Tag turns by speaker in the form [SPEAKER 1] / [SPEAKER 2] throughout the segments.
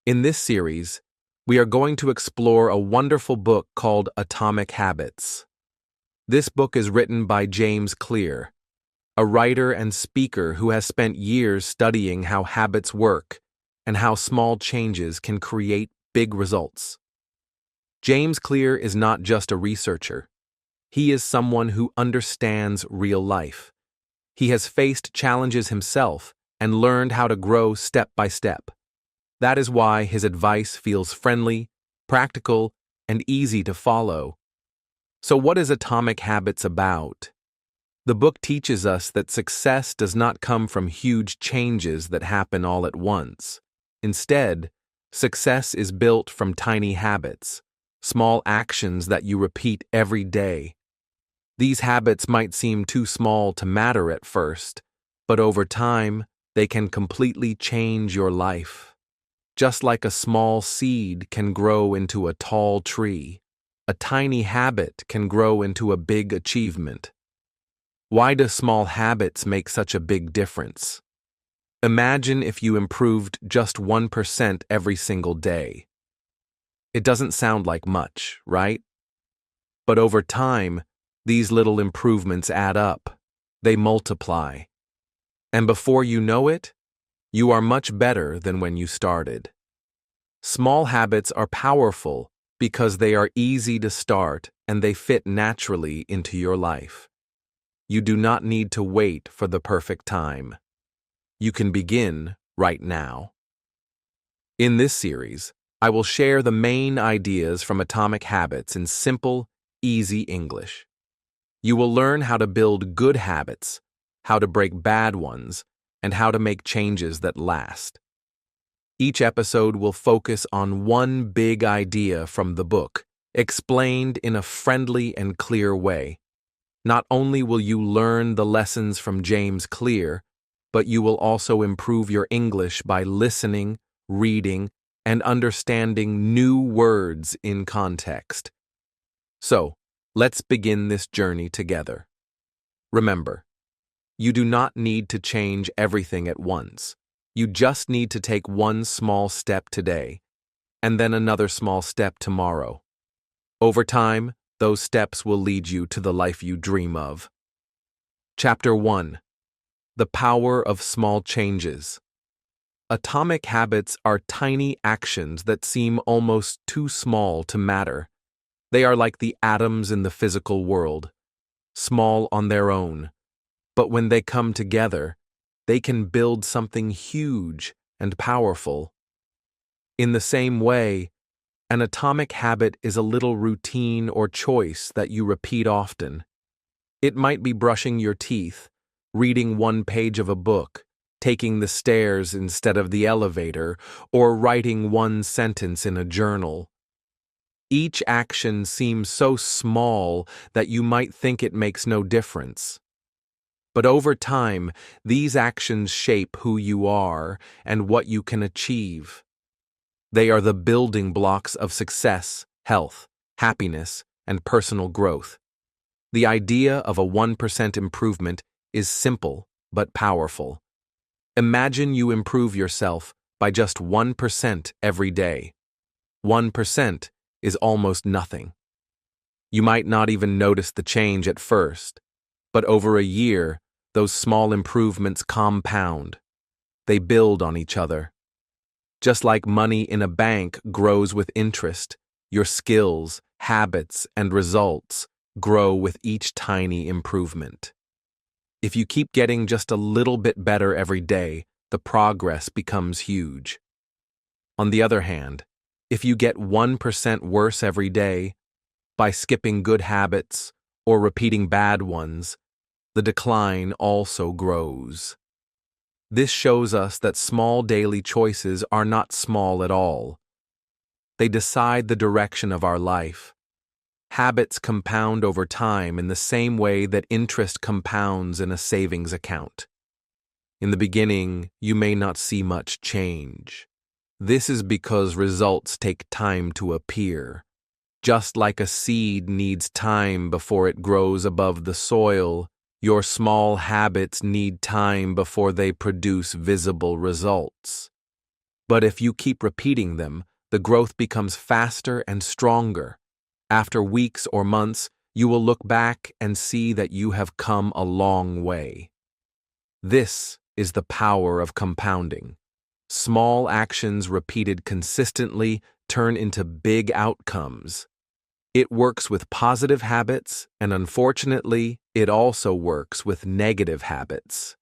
[SPEAKER 1] In this series, we are going to explore a wonderful book called Atomic Habits. This book is written by James Clear, a writer and speaker who has spent years studying how habits work and how small changes can create big results. James Clear is not just a researcher. He is someone who understands real life. He has faced challenges himself and learned how to grow step by step. That is why his advice feels friendly, practical, and easy to follow. So what is Atomic Habits about? The book teaches us that success does not come from huge changes that happen all at once. Instead, success is built from tiny habits, small actions that you repeat every day. These habits might seem too small to matter at first, but over time, they can completely change your life. Just like a small seed can grow into a tall tree, a tiny habit can grow into a big achievement. Why do small habits make such a big difference? Imagine if you improved just 1% every single day. It doesn't sound like much, right? But over time, these little improvements add up. They multiply. And before you know it, you are much better than when you started. Small habits are powerful because they are easy to start and they fit naturally into your life. You do not need to wait for the perfect time. You can begin right now. In this series, I will share the main ideas from Atomic Habits in simple, easy English. You will learn how to build good habits, how to break bad ones, and how to make changes that last. Each episode will focus on one big idea from the book, explained in a friendly and clear way. Not only will you learn the lessons from James Clear, but you will also improve your English by listening, reading, and understanding new words in context. So, let's begin this journey together. Remember, you do not need to change everything at once. You just need to take one small step today, and then another small step tomorrow. Over time, those steps will lead you to the life you dream of. Chapter 1. The Power of Small Changes. Atomic habits are tiny actions that seem almost too small to matter. They are like the atoms in the physical world, small on their own. But when they come together, they can build something huge and powerful. In the same way, an atomic habit is a little routine or choice that you repeat often. It might be brushing your teeth, reading one page of a book, taking the stairs instead of the elevator, or writing one sentence in a journal. Each action seems so small that you might think it makes no difference. But over time, these actions shape who you are and what you can achieve. They are the building blocks of success, health, happiness, and personal growth. The idea of a 1% improvement is simple but powerful. Imagine you improve yourself by just 1% every day. 1% is almost nothing. You might not even notice the change at first, but over a year, those small improvements compound. They build on each other. Just like money in a bank grows with interest, your skills, habits, and results grow with each tiny improvement. If you keep getting just a little bit better every day, the progress becomes huge. On the other hand, if you get 1% worse every day, by skipping good habits or repeating bad ones, the decline also grows. This shows us that small daily choices are not small at all. They decide the direction of our life. Habits compound over time in the same way that interest compounds in a savings account. In the beginning, you may not see much change. This is because results take time to appear. Just like a seed needs time before it grows above the soil, your small habits need time before they produce visible results. But if you keep repeating them, the growth becomes faster and stronger. After weeks or months, you will look back and see that you have come a long way. This is the power of compounding. Small actions repeated consistently turn into big outcomes. It works with positive habits, and unfortunately, it also works with negative habits.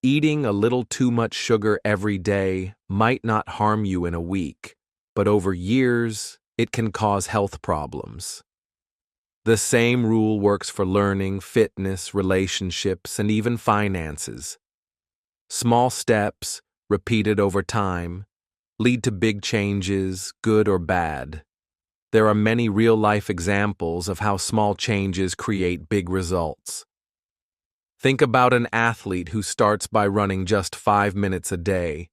[SPEAKER 1] Eating a little too much sugar every day might not harm you in a week, but over years, it can cause health problems. The same rule works for learning, fitness, relationships, and even finances. Small steps, repeated over time, lead to big changes, good or bad. There are many real-life examples of how small changes create big results. Think about an athlete who starts by running just 5 minutes a day.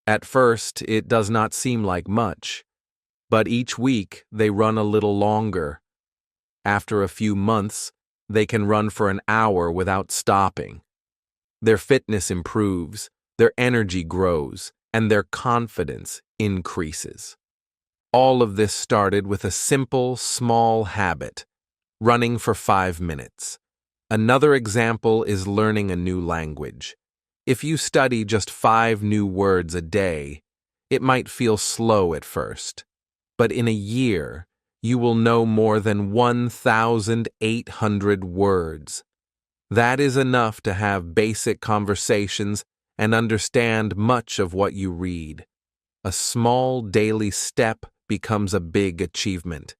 [SPEAKER 1] At first, it does not seem like much, but each week they run a little longer. After a few months, they can run for an hour without stopping. Their fitness improves, their energy grows, and their confidence increases. All of this started with a simple, small habit, running for 5 minutes. Another example is learning a new language. If you study just 5 new words a day, it might feel slow at first, but in a year, you will know more than 1,800 words. That is enough to have basic conversations and understand much of what you read. A small daily step becomes a big achievement.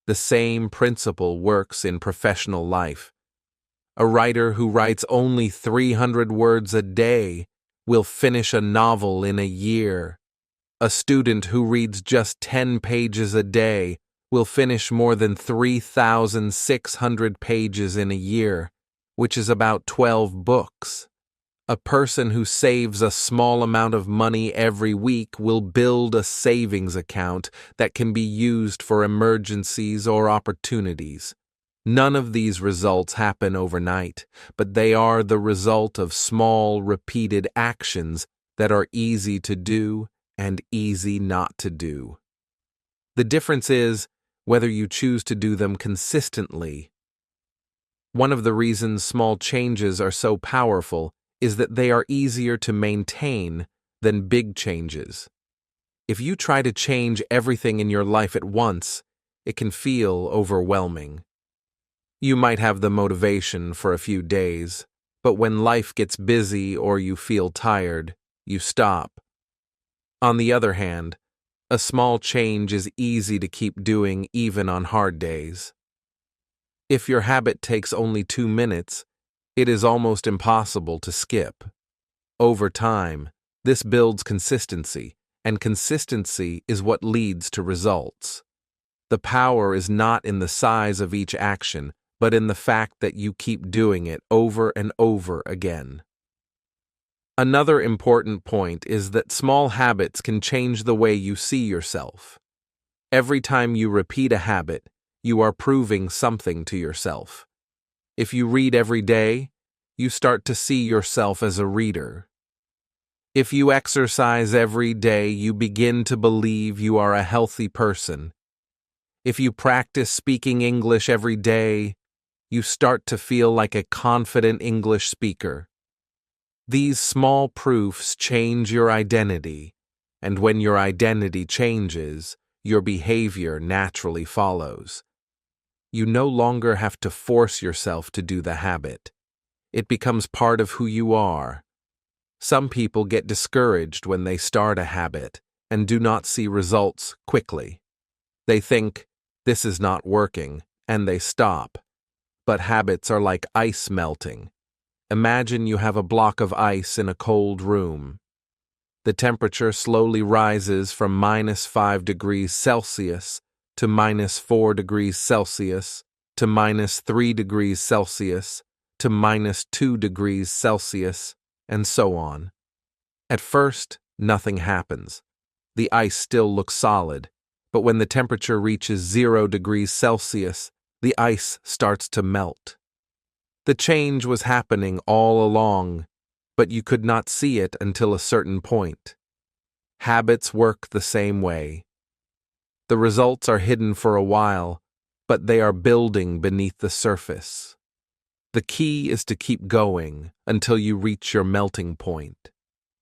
[SPEAKER 1] The same principle works in professional life. A writer who writes only 300 words a day will finish a novel in a year. A student who reads just 10 pages a day will finish more than 3,600 pages in a year, which is about 12 books. A person who saves a small amount of money every week will build a savings account that can be used for emergencies or opportunities. None of these results happen overnight, but they are the result of small, repeated actions that are easy to do and easy not to do. The difference is whether you choose to do them consistently. One of the reasons small changes are so powerful is that they are easier to maintain than big changes. If you try to change everything in your life at once, it can feel overwhelming. You might have the motivation for a few days, but when life gets busy or you feel tired, you stop. On the other hand, a small change is easy to keep doing even on hard days. If your habit takes only 2 minutes, it is almost impossible to skip. Over time, this builds consistency, and consistency is what leads to results. The power is not in the size of each action, but in the fact that you keep doing it over and over again. Another important point is that small habits can change the way you see yourself. Every time you repeat a habit, you are proving something to yourself. If you read every day, you start to see yourself as a reader. If you exercise every day, you begin to believe you are a healthy person. If you practice speaking English every day, you start to feel like a confident English speaker. These small proofs change your identity, and when your identity changes, your behavior naturally follows. You no longer have to force yourself to do the habit. It becomes part of who you are. Some people get discouraged when they start a habit and do not see results quickly. They think, "This is not working," and they stop. But habits are like ice melting. Imagine you have a block of ice in a cold room. The temperature slowly rises from -5 degrees Celsius to -4 degrees Celsius to -3 degrees Celsius to -2 degrees Celsius, and so on. At first, nothing happens. The ice still looks solid, but when the temperature reaches 0 degrees Celsius, the ice starts to melt. The change was happening all along, but you could not see it until a certain point. Habits work the same way. The results are hidden for a while, but they are building beneath the surface. The key is to keep going until you reach your melting point.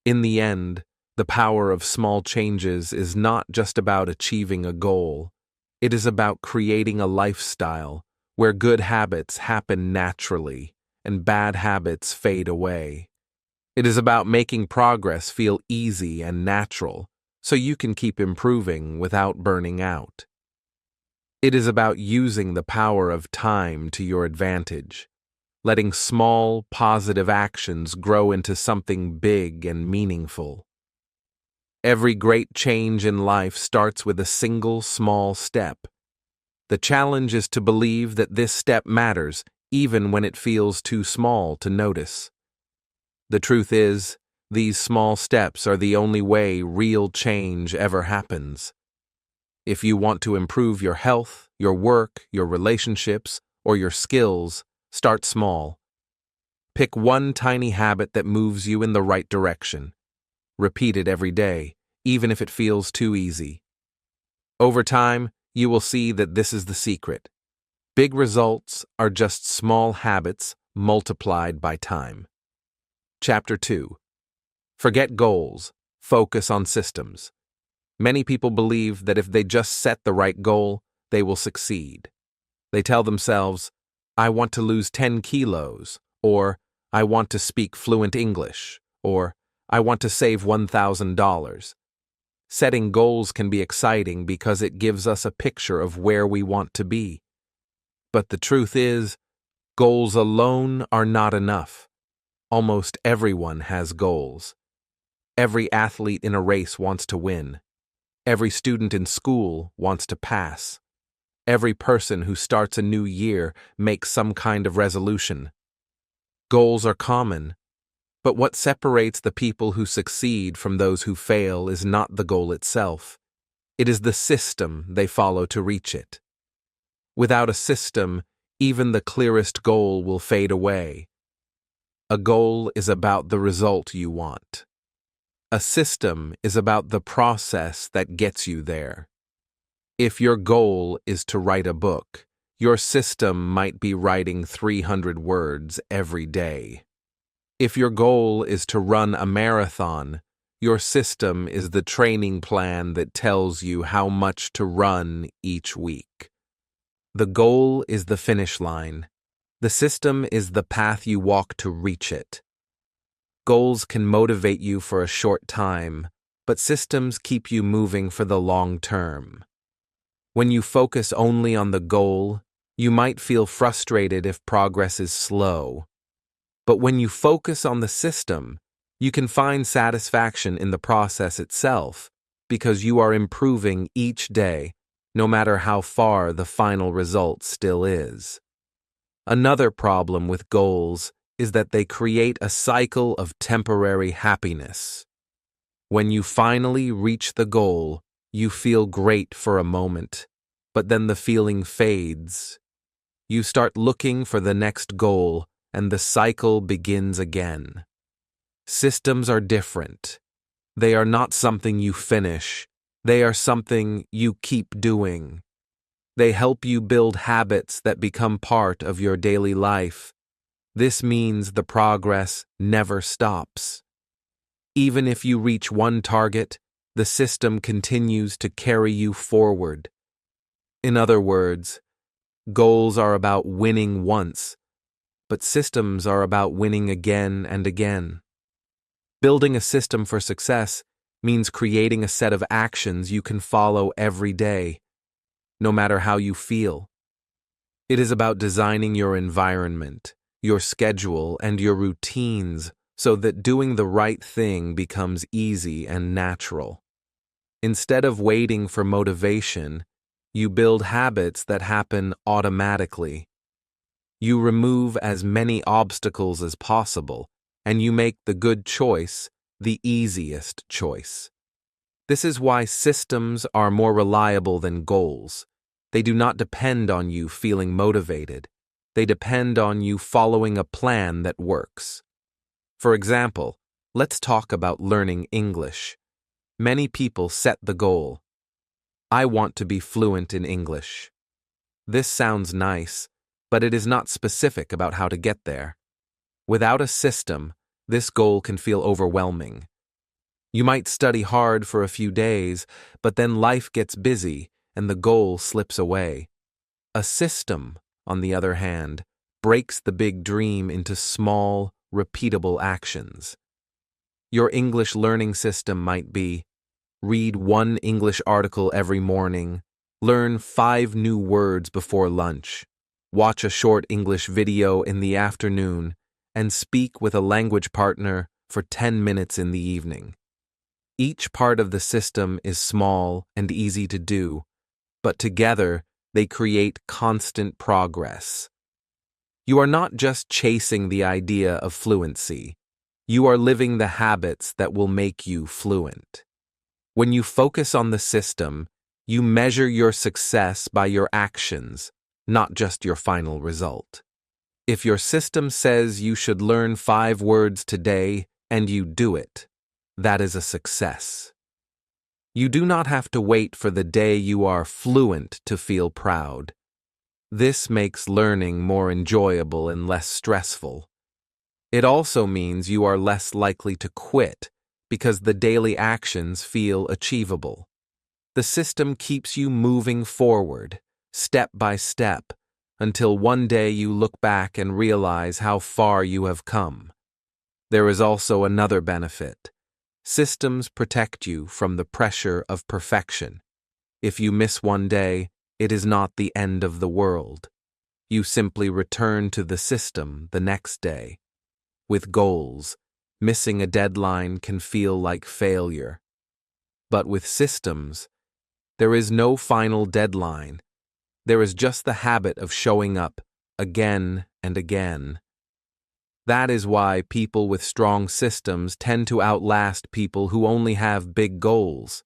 [SPEAKER 1] In the end, the power of small changes is not just about achieving a goal. It is about creating a lifestyle where good habits happen naturally and bad habits fade away. It is about making progress feel easy and natural so you can keep improving without burning out. It is about using the power of time to your advantage, letting small, positive actions grow into something big and meaningful. Every great change in life starts with a single small step. The challenge is to believe that this step matters, even when it feels too small to notice. The truth is, these small steps are the only way real change ever happens. If you want to improve your health, your work, your relationships, or your skills, start small. Pick one tiny habit that moves you in the right direction. Repeat it every day, even if it feels too easy. Over time, you will see that this is the secret. Big results are just small habits multiplied by time. Chapter 2. Forget goals, focus on systems. Many people believe that if they just set the right goal, they will succeed. They tell themselves, I want to lose 10 kilos, or I want to speak fluent English, or I want to save $1,000. Setting goals can be exciting because it gives us a picture of where we want to be. But the truth is, goals alone are not enough. Almost everyone has goals. Every athlete in a race wants to win. Every student in school wants to pass. Every person who starts a new year makes some kind of resolution. Goals are common, but what separates the people who succeed from those who fail is not the goal itself. It is the system they follow to reach it. Without a system, even the clearest goal will fade away. A goal is about the result you want. A system is about the process that gets you there. If your goal is to write a book, your system might be writing 300 words every day. If your goal is to run a marathon, your system is the training plan that tells you how much to run each week. The goal is the finish line. The system is the path you walk to reach it. Goals can motivate you for a short time, but systems keep you moving for the long term. When you focus only on the goal, you might feel frustrated if progress is slow. But when you focus on the system, you can find satisfaction in the process itself because you are improving each day, no matter how far the final result still is. Another problem with goals is that they create a cycle of temporary happiness. When you finally reach the goal, you feel great for a moment, but then the feeling fades. You start looking for the next goal, and the cycle begins again. Systems are different. They are not something you finish. They are something you keep doing. They help you build habits that become part of your daily life. This means the progress never stops. Even if you reach one target, the system continues to carry you forward. In other words, goals are about winning once, but systems are about winning again and again. Building a system for success means creating a set of actions you can follow every day, no matter how you feel. It is about designing your environment, your schedule, and your routines so that doing the right thing becomes easy and natural. Instead of waiting for motivation, you build habits that happen automatically. You remove as many obstacles as possible, and you make the good choice the easiest choice. This is why systems are more reliable than goals. They do not depend on you feeling motivated. They depend on you following a plan that works. For example, let's talk about learning English. Many people set the goal. I want to be fluent in English. This sounds nice, but it is not specific about how to get there. Without a system, this goal can feel overwhelming. You might study hard for a few days, but then life gets busy and the goal slips away. A system, on the other hand, breaks the big dream into small, repeatable actions. Your English learning system might be: read 1 English article every morning, learn 5 new words before lunch, watch a short English video in the afternoon, and speak with a language partner for 10 minutes in the evening. Each part of the system is small and easy to do, but together they create constant progress. You are not just chasing the idea of fluency. You are living the habits that will make you fluent. When you focus on the system, you measure your success by your actions, not just your final result. If your system says you should learn 5 words today and you do it, that is a success. You do not have to wait for the day you are fluent to feel proud. This makes learning more enjoyable and less stressful. It also means you are less likely to quit because the daily actions feel achievable. The system keeps you moving forward, step by step, until one day you look back and realize how far you have come. There is also another benefit. Systems protect you from the pressure of perfection. If you miss one day, it is not the end of the world. You simply return to the system the next day. With goals, missing a deadline can feel like failure. But with systems, there is no final deadline. There is just the habit of showing up again and again. That is why people with strong systems tend to outlast people who only have big goals.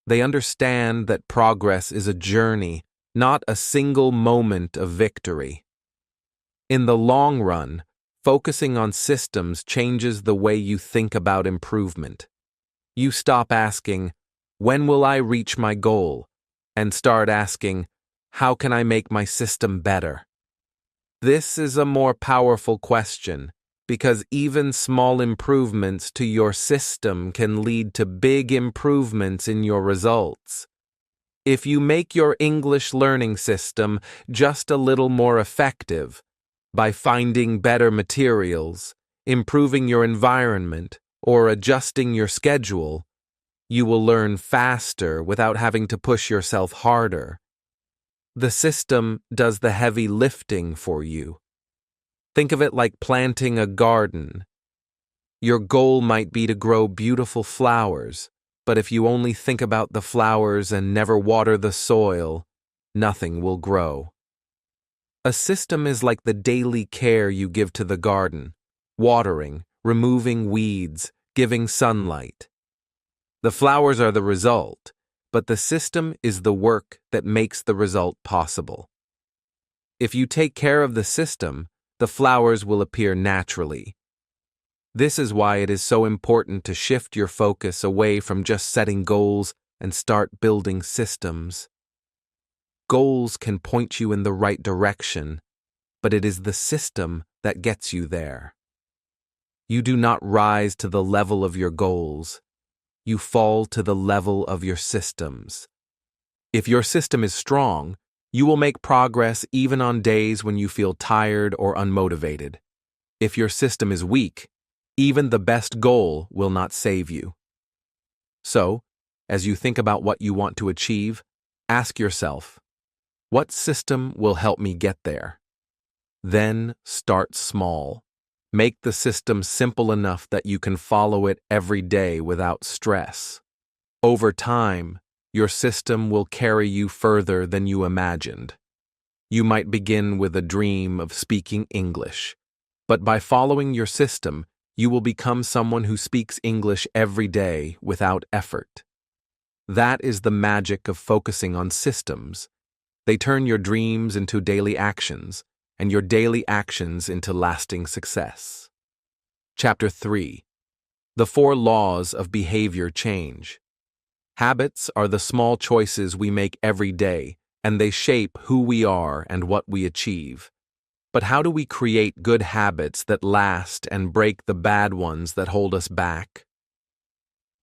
[SPEAKER 1] They understand that progress is a journey, not a single moment of victory. In the long run, focusing on systems changes the way you think about improvement. You stop asking, "When will I reach my goal?" and start asking, "How can I make my system better?" This is a more powerful question because even small improvements to your system can lead to big improvements in your results. If you make your English learning system just a little more effective by finding better materials, improving your environment, or adjusting your schedule, you will learn faster without having to push yourself harder. The system does the heavy lifting for you. Think of it like planting a garden. Your goal might be to grow beautiful flowers, but if you only think about the flowers and never water the soil, nothing will grow. A system is like the daily care you give to the garden, watering, removing weeds, giving sunlight. The flowers are the result, but the system is the work that makes the result possible. If you take care of the system, the flowers will appear naturally. This is why it is so important to shift your focus away from just setting goals and start building systems. Goals can point you in the right direction, but it is the system that gets you there. You do not rise to the level of your goals. You fall to the level of your systems. If your system is strong, you will make progress even on days when you feel tired or unmotivated. If your system is weak, even the best goal will not save you. So, as you think about what you want to achieve, ask yourself, what system will help me get there? Then start small. Make the system simple enough that you can follow it every day without stress. Over time, your system will carry you further than you imagined. You might begin with a dream of speaking English, but by following your system, you will become someone who speaks English every day without effort. That is the magic of focusing on systems. They turn your dreams into daily actions, and your daily actions into lasting success. Chapter 3. The 4 Laws of Behavior Change. Habits are the small choices we make every day, and they shape who we are and what we achieve. But how do we create good habits that last and break the bad ones that hold us back?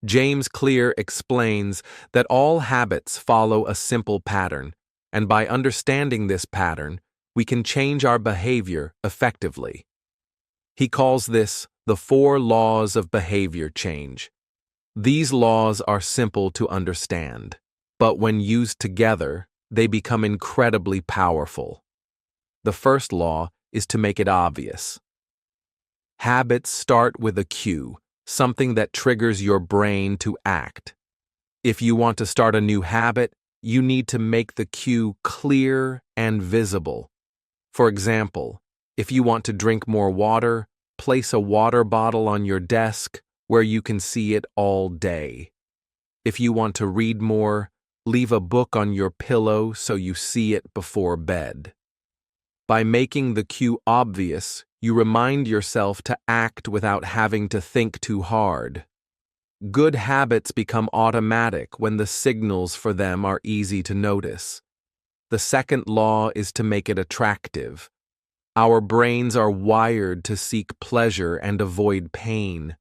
[SPEAKER 1] James Clear explains that all habits follow a simple pattern, and by understanding this pattern, we can change our behavior effectively. He calls this the 4 laws of behavior change. These laws are simple to understand, but when used together, they become incredibly powerful. The first law is to make it obvious. Habits start with a cue, something that triggers your brain to act. If you want to start a new habit, you need to make the cue clear and visible. For example, if you want to drink more water, place a water bottle on your desk where you can see it all day. If you want to read more, leave a book on your pillow so you see it before bed. By making the cue obvious, you remind yourself to act without having to think too hard. Good habits become automatic when the signals for them are easy to notice. The second law is to make it attractive. Our brains are wired to seek pleasure and avoid pain.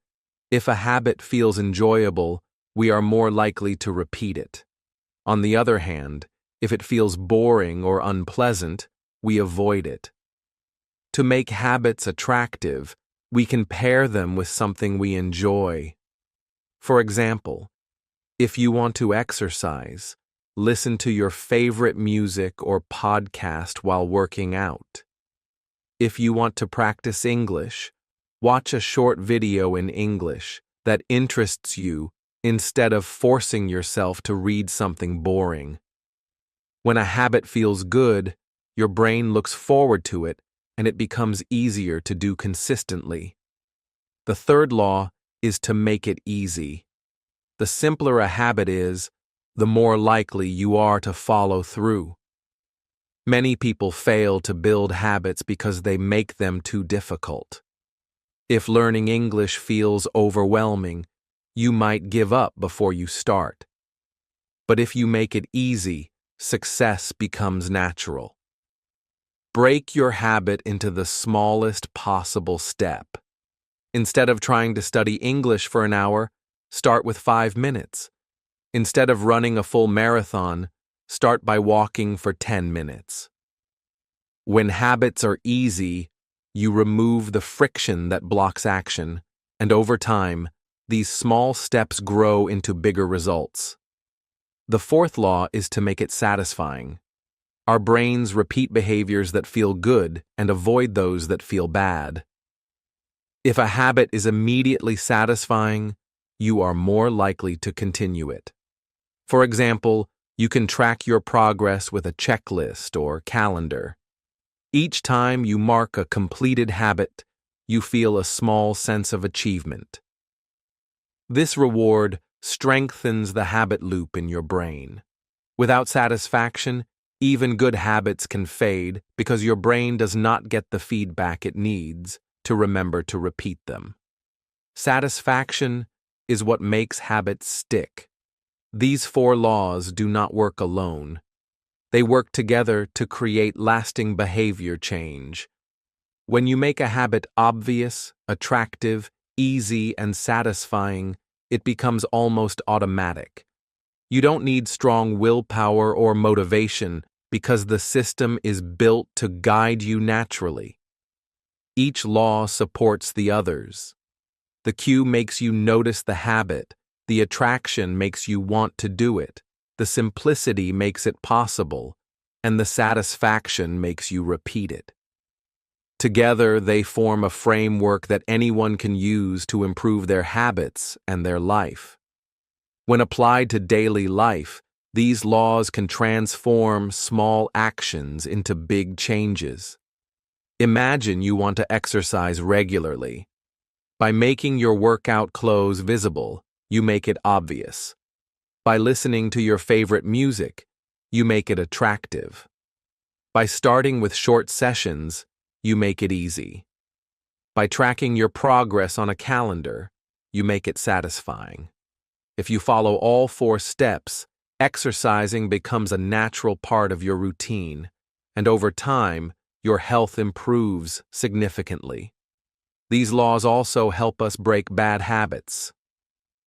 [SPEAKER 1] If a habit feels enjoyable, we are more likely to repeat it. On the other hand, if it feels boring or unpleasant, we avoid it. To make habits attractive, we can pair them with something we enjoy. For example, if you want to exercise, listen to your favorite music or podcast while working out. If you want to practice English, watch a short video in English that interests you instead of forcing yourself to read something boring. When a habit feels good, your brain looks forward to it and it becomes easier to do consistently. The third law is to make it easy. The simpler a habit is, the more likely you are to follow through. Many people fail to build habits because they make them too difficult. If learning English feels overwhelming, you might give up before you start. But if you make it easy, success becomes natural. Break your habit into the smallest possible step. Instead of trying to study English for an hour, start with 5 minutes. Instead of running a full marathon, start by walking for 10 minutes. When habits are easy, you remove the friction that blocks action, and over time, these small steps grow into bigger results. The fourth law is to make it satisfying. Our brains repeat behaviors that feel good and avoid those that feel bad. If a habit is immediately satisfying, you are more likely to continue it. For example, you can track your progress with a checklist or calendar. Each time you mark a completed habit, you feel a small sense of achievement. This reward strengthens the habit loop in your brain. Without satisfaction, even good habits can fade because your brain does not get the feedback it needs to remember to repeat them. Satisfaction is what makes habits stick. These 4 laws do not work alone. They work together to create lasting behavior change. When you make a habit obvious, attractive, easy, and satisfying, it becomes almost automatic. You don't need strong willpower or motivation because the system is built to guide you naturally. Each law supports the others. The cue makes you notice the habit, the attraction makes you want to do it, the simplicity makes it possible, and the satisfaction makes you repeat it. Together, they form a framework that anyone can use to improve their habits and their life. When applied to daily life, these laws can transform small actions into big changes. Imagine you want to exercise regularly. By making your workout clothes visible, you make it obvious. By listening to your favorite music, you make it attractive. By starting with short sessions, you make it easy. By tracking your progress on a calendar, you make it satisfying. If you follow all 4 steps, exercising becomes a natural part of your routine, and over time, your health improves significantly. These laws also help us break bad habits.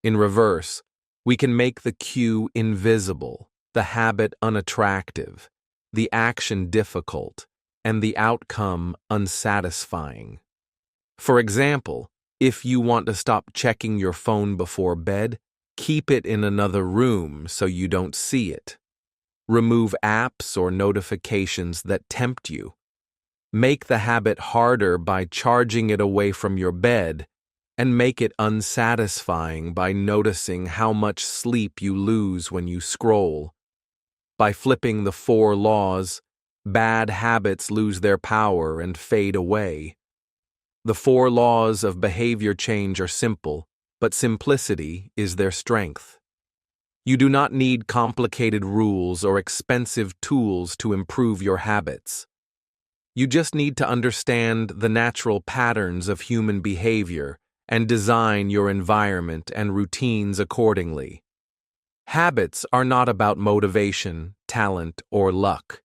[SPEAKER 1] In reverse, we can make the cue invisible, the habit unattractive, the action difficult, and the outcome unsatisfying. For example, if you want to stop checking your phone before bed, keep it in another room so you don't see it. Remove apps or notifications that tempt you. Make the habit harder by charging it away from your bed, and make it unsatisfying by noticing how much sleep you lose when you scroll. By flipping the 4 laws, bad habits lose their power and fade away. The 4 laws of behavior change are simple, but simplicity is their strength. You do not need complicated rules or expensive tools to improve your habits. You just need to understand the natural patterns of human behavior and design your environment and routines accordingly. Habits are not about motivation, talent, or luck.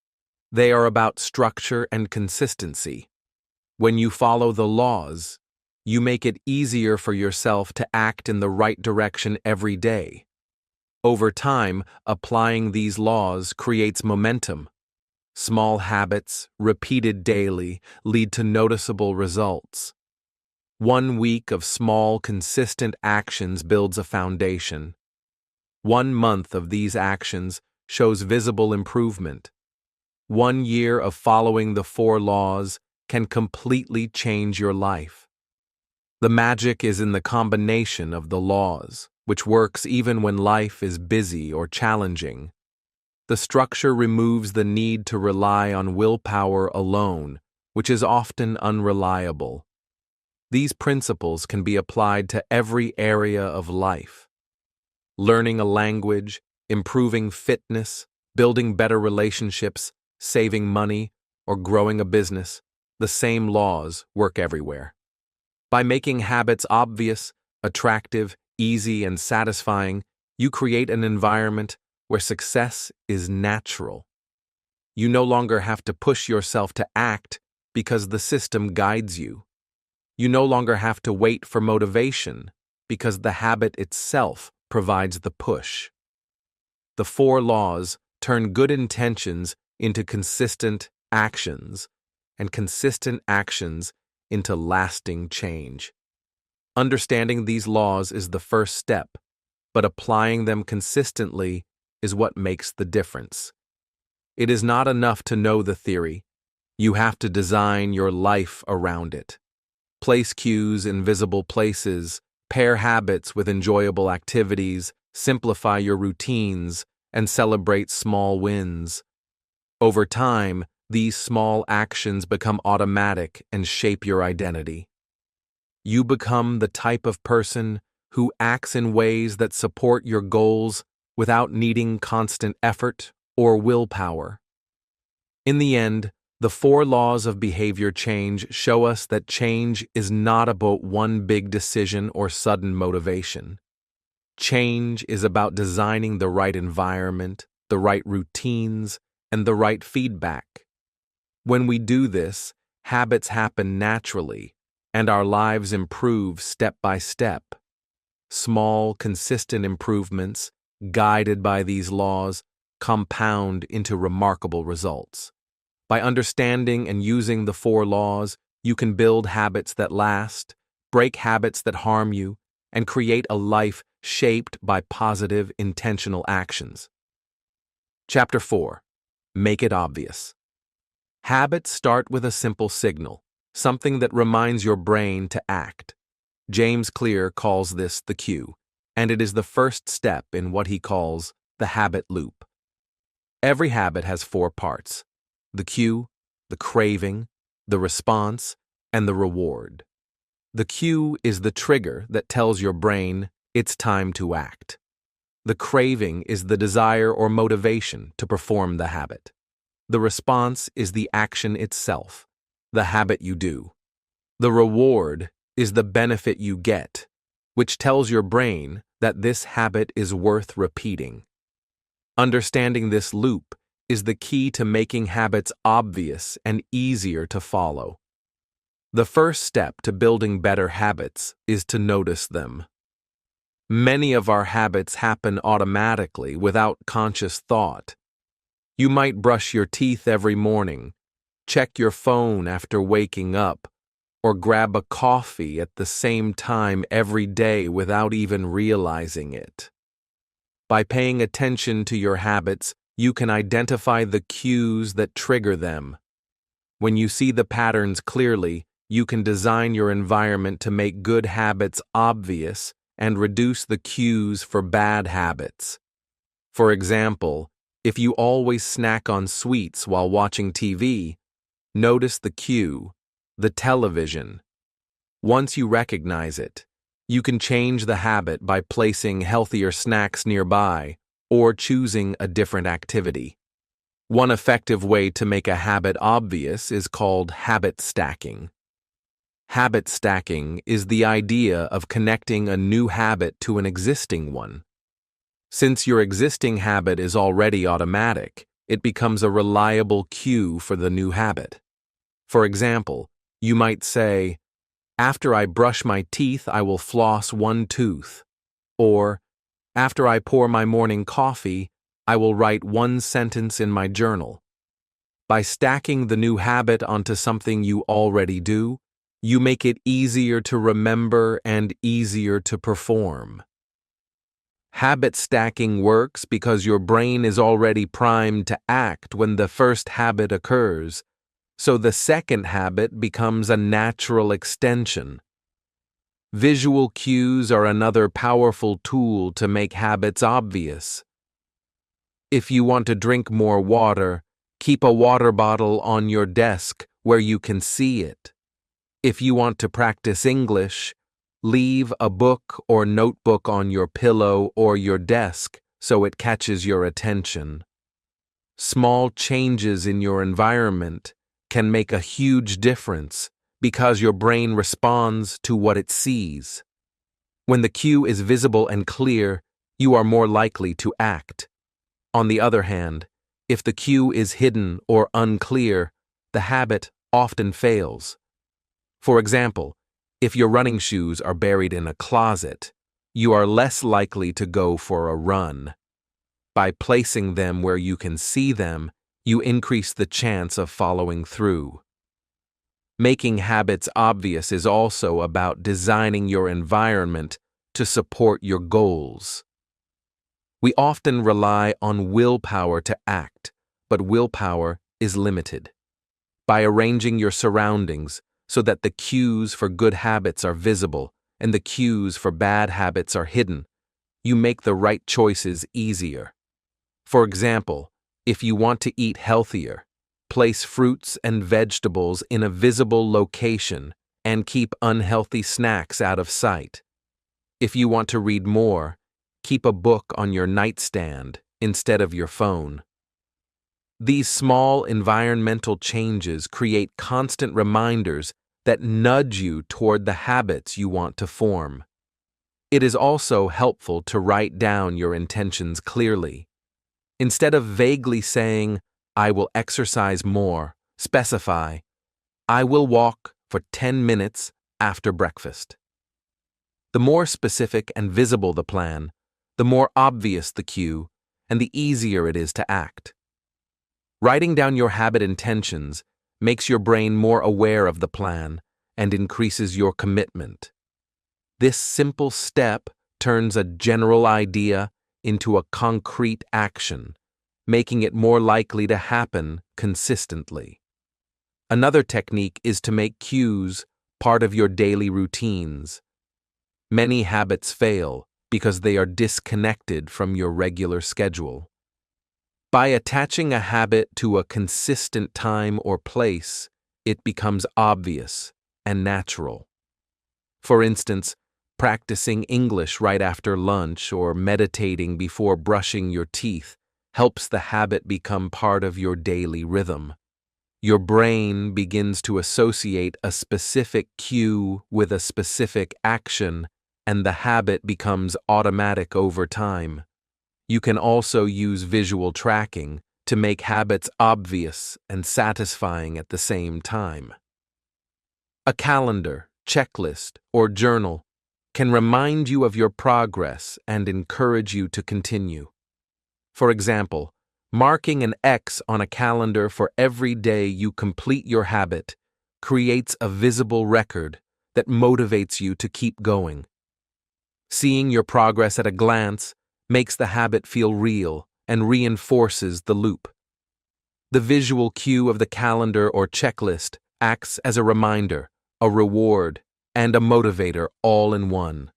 [SPEAKER 1] They are about structure and consistency. When you follow the laws, you make it easier for yourself to act in the right direction every day. Over time, applying these laws creates momentum. Small habits, repeated daily, lead to noticeable results. 1 week of small, consistent actions builds a foundation. 1 month of these actions shows visible improvement. 1 year of following the 4 laws can completely change your life. The magic is in the combination of the laws, which works even when life is busy or challenging. The structure removes the need to rely on willpower alone, which is often unreliable. These principles can be applied to every area of life. Learning a language, improving fitness, building better relationships, saving money, or growing a business, the same laws work everywhere. By making habits obvious, attractive, easy, and satisfying, you create an environment where success is natural. You no longer have to push yourself to act because the system guides you. You no longer have to wait for motivation because the habit itself provides the push. The 4 laws turn good intentions into consistent actions, and consistent actions into lasting change. Understanding these laws is the first step, but applying them consistently is what makes the difference. It is not enough to know the theory. You have to design your life around it. Place cues in visible places, pair habits with enjoyable activities, simplify your routines, and celebrate small wins. Over time, these small actions become automatic and shape your identity. You become the type of person who acts in ways that support your goals without needing constant effort or willpower. In the end, the 4 laws of behavior change show us that change is not about one big decision or sudden motivation. Change is about designing the right environment, the right routines, and the right feedback. When we do this, habits happen naturally, and our lives improve step by step. Small, consistent improvements, guided by these laws, compound into remarkable results. By understanding and using the 4 laws, you can build habits that last, break habits that harm you, and create a life shaped by positive, intentional actions. Chapter 4. Make it obvious. Habits start with a simple signal, something that reminds your brain to act. James Clear calls this the cue, and it is the first step in what he calls the habit loop. Every habit has 4 parts: the cue, the craving, the response, and the reward. The cue is the trigger that tells your brain it's time to act. The craving is the desire or motivation to perform the habit. The response is the action itself, the habit you do. The reward is the benefit you get, which tells your brain that this habit is worth repeating. Understanding this loop is the key to making habits obvious and easier to follow. The first step to building better habits is to notice them. Many of our habits happen automatically without conscious thought. You might brush your teeth every morning, check your phone after waking up, or grab a coffee at the same time every day without even realizing it. By paying attention to your habits, you can identify the cues that trigger them. When you see the patterns clearly, you can design your environment to make good habits obvious and reduce the cues for bad habits. For example, if you always snack on sweets while watching TV, notice the cue, the television. Once you recognize it, you can change the habit by placing healthier snacks nearby or choosing a different activity. One effective way to make a habit obvious is called habit stacking. Habit stacking is the idea of connecting a new habit to an existing one. Since your existing habit is already automatic, it becomes a reliable cue for the new habit. For example, you might say, "After I brush my teeth, I will floss one tooth," or "After I pour my morning coffee, I will write one sentence in my journal." By stacking the new habit onto something you already do, you make it easier to remember and easier to perform. Habit stacking works because your brain is already primed to act when the first habit occurs, so the second habit becomes a natural extension. Visual cues are another powerful tool to make habits obvious. If you want to drink more water, keep a water bottle on your desk where you can see it. If you want to practice English, leave a book or notebook on your pillow or your desk so it catches your attention. Small changes in your environment can make a huge difference because your brain responds to what it sees. When the cue is visible and clear, you are more likely to act. On the other hand, if the cue is hidden or unclear, the habit often fails. For example, if your running shoes are buried in a closet, you are less likely to go for a run. By placing them where you can see them, you increase the chance of following through. Making habits obvious is also about designing your environment to support your goals. We often rely on willpower to act, but willpower is limited. By arranging your surroundings so that the cues for good habits are visible and the cues for bad habits are hidden, you make the right choices easier. For example, if you want to eat healthier, place fruits and vegetables in a visible location and keep unhealthy snacks out of sight. If you want to read more, keep a book on your nightstand instead of your phone. These small environmental changes create constant reminders that nudge you toward the habits you want to form. It is also helpful to write down your intentions clearly. Instead of vaguely saying, "I will exercise more," specify, "I will walk for 10 minutes after breakfast." The more specific and visible the plan, the more obvious the cue, and the easier it is to act. Writing down your habit intentions makes your brain more aware of the plan and increases your commitment. This simple step turns a general idea into a concrete action, making it more likely to happen consistently. Another technique is to make cues part of your daily routines. Many habits fail because they are disconnected from your regular schedule. By attaching a habit to a consistent time or place, it becomes obvious and natural. For instance, practicing English right after lunch or meditating before brushing your teeth helps the habit become part of your daily rhythm. Your brain begins to associate a specific cue with a specific action, and the habit becomes automatic over time. You can also use visual tracking to make habits obvious and satisfying at the same time. A calendar, checklist, or journal can remind you of your progress and encourage you to continue. For example, marking an X on a calendar for every day you complete your habit creates a visible record that motivates you to keep going. Seeing your progress at a glance makes the habit feel real and reinforces the loop. The visual cue of the calendar or checklist acts as a reminder, a reward, and a motivator all in one.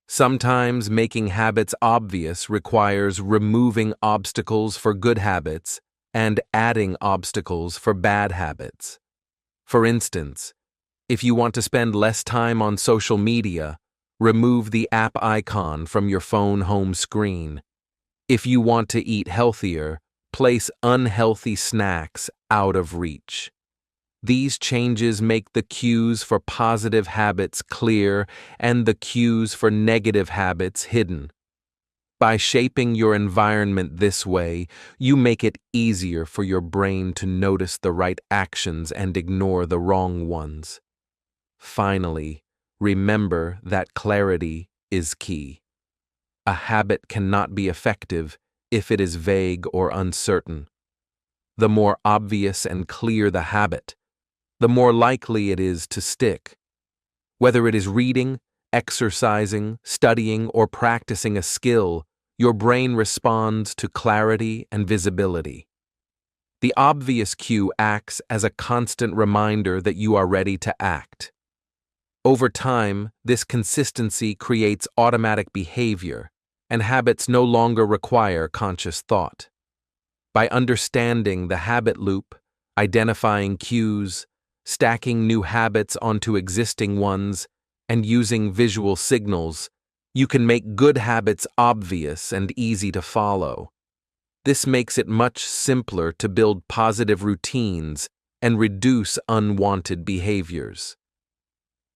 [SPEAKER 1] Sometimes making habits obvious requires removing obstacles for good habits and adding obstacles for bad habits. For instance, if you want to spend less time on social media, remove the app icon from your phone home screen. If you want to eat healthier, place unhealthy snacks out of reach. These changes make the cues for positive habits clear and the cues for negative habits hidden. By shaping your environment this way, you make it easier for your brain to notice the right actions and ignore the wrong ones. Finally, remember that clarity is key. A habit cannot be effective if it is vague or uncertain. The more obvious and clear the habit, the more likely it is to stick. Whether it is reading, exercising, studying, or practicing a skill, your brain responds to clarity and visibility. The obvious cue acts as a constant reminder that you are ready to act. Over time, this consistency creates automatic behavior, and habits no longer require conscious thought. By understanding the habit loop, identifying cues, stacking new habits onto existing ones, and using visual signals, you can make good habits obvious and easy to follow. This makes it much simpler to build positive routines and reduce unwanted behaviors.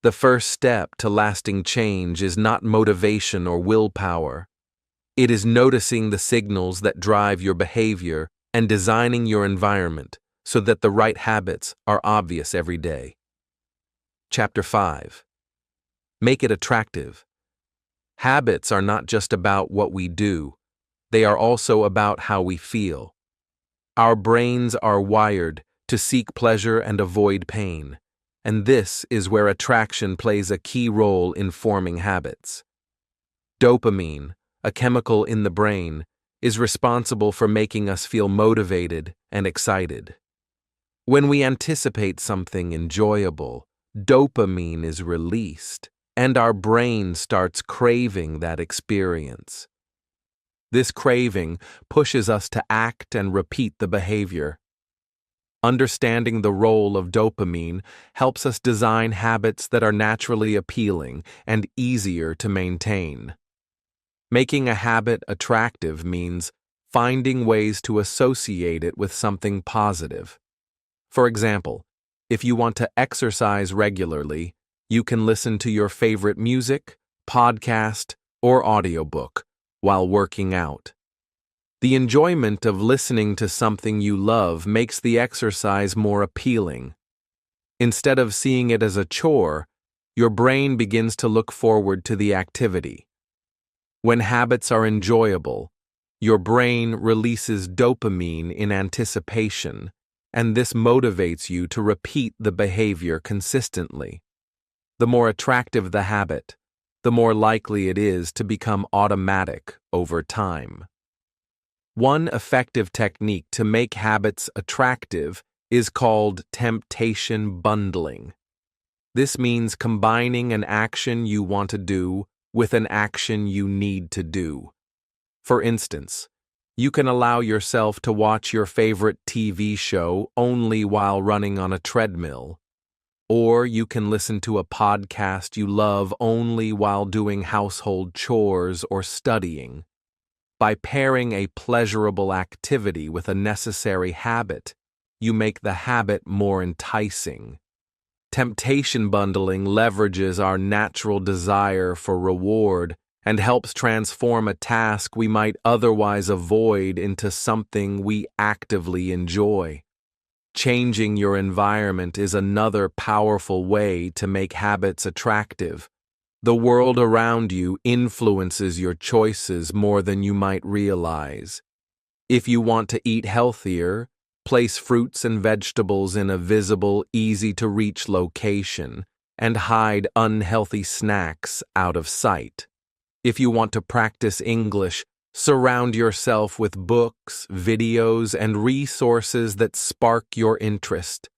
[SPEAKER 1] The first step to lasting change is not motivation or willpower. It is noticing the signals that drive your behavior and designing your environment so that the right habits are obvious every day. Chapter 5. Make it attractive. Habits are not just about what we do, they are also about how we feel. Our brains are wired to seek pleasure and avoid pain, and this is where attraction plays a key role in forming habits. Dopamine, a chemical in the brain, is responsible for making us feel motivated and excited. When we anticipate something enjoyable, dopamine is released, and our brain starts craving that experience. This craving pushes us to act and repeat the behavior. Understanding the role of dopamine helps us design habits that are naturally appealing and easier to maintain. Making a habit attractive means finding ways to associate it with something positive. For example, if you want to exercise regularly, you can listen to your favorite music, podcast, or audiobook while working out. The enjoyment of listening to something you love makes the exercise more appealing. Instead of seeing it as a chore, your brain begins to look forward to the activity. When habits are enjoyable, your brain releases dopamine in anticipation, and this motivates you to repeat the behavior consistently. The more attractive the habit, the more likely it is to become automatic over time. One effective technique to make habits attractive is called temptation bundling. This means combining an action you want to do with an action you need to do. For instance, you can allow yourself to watch your favorite TV show only while running on a treadmill, or you can listen to a podcast you love only while doing household chores or studying. By pairing a pleasurable activity with a necessary habit, you make the habit more enticing. Temptation bundling leverages our natural desire for reward and helps transform a task we might otherwise avoid into something we actively enjoy. Changing your environment is another powerful way to make habits attractive. The world around you influences your choices more than you might realize. If you want to eat healthier, place fruits and vegetables in a visible, easy-to-reach location and hide unhealthy snacks out of sight. If you want to practice English, surround yourself with books, videos, and resources that spark your interest.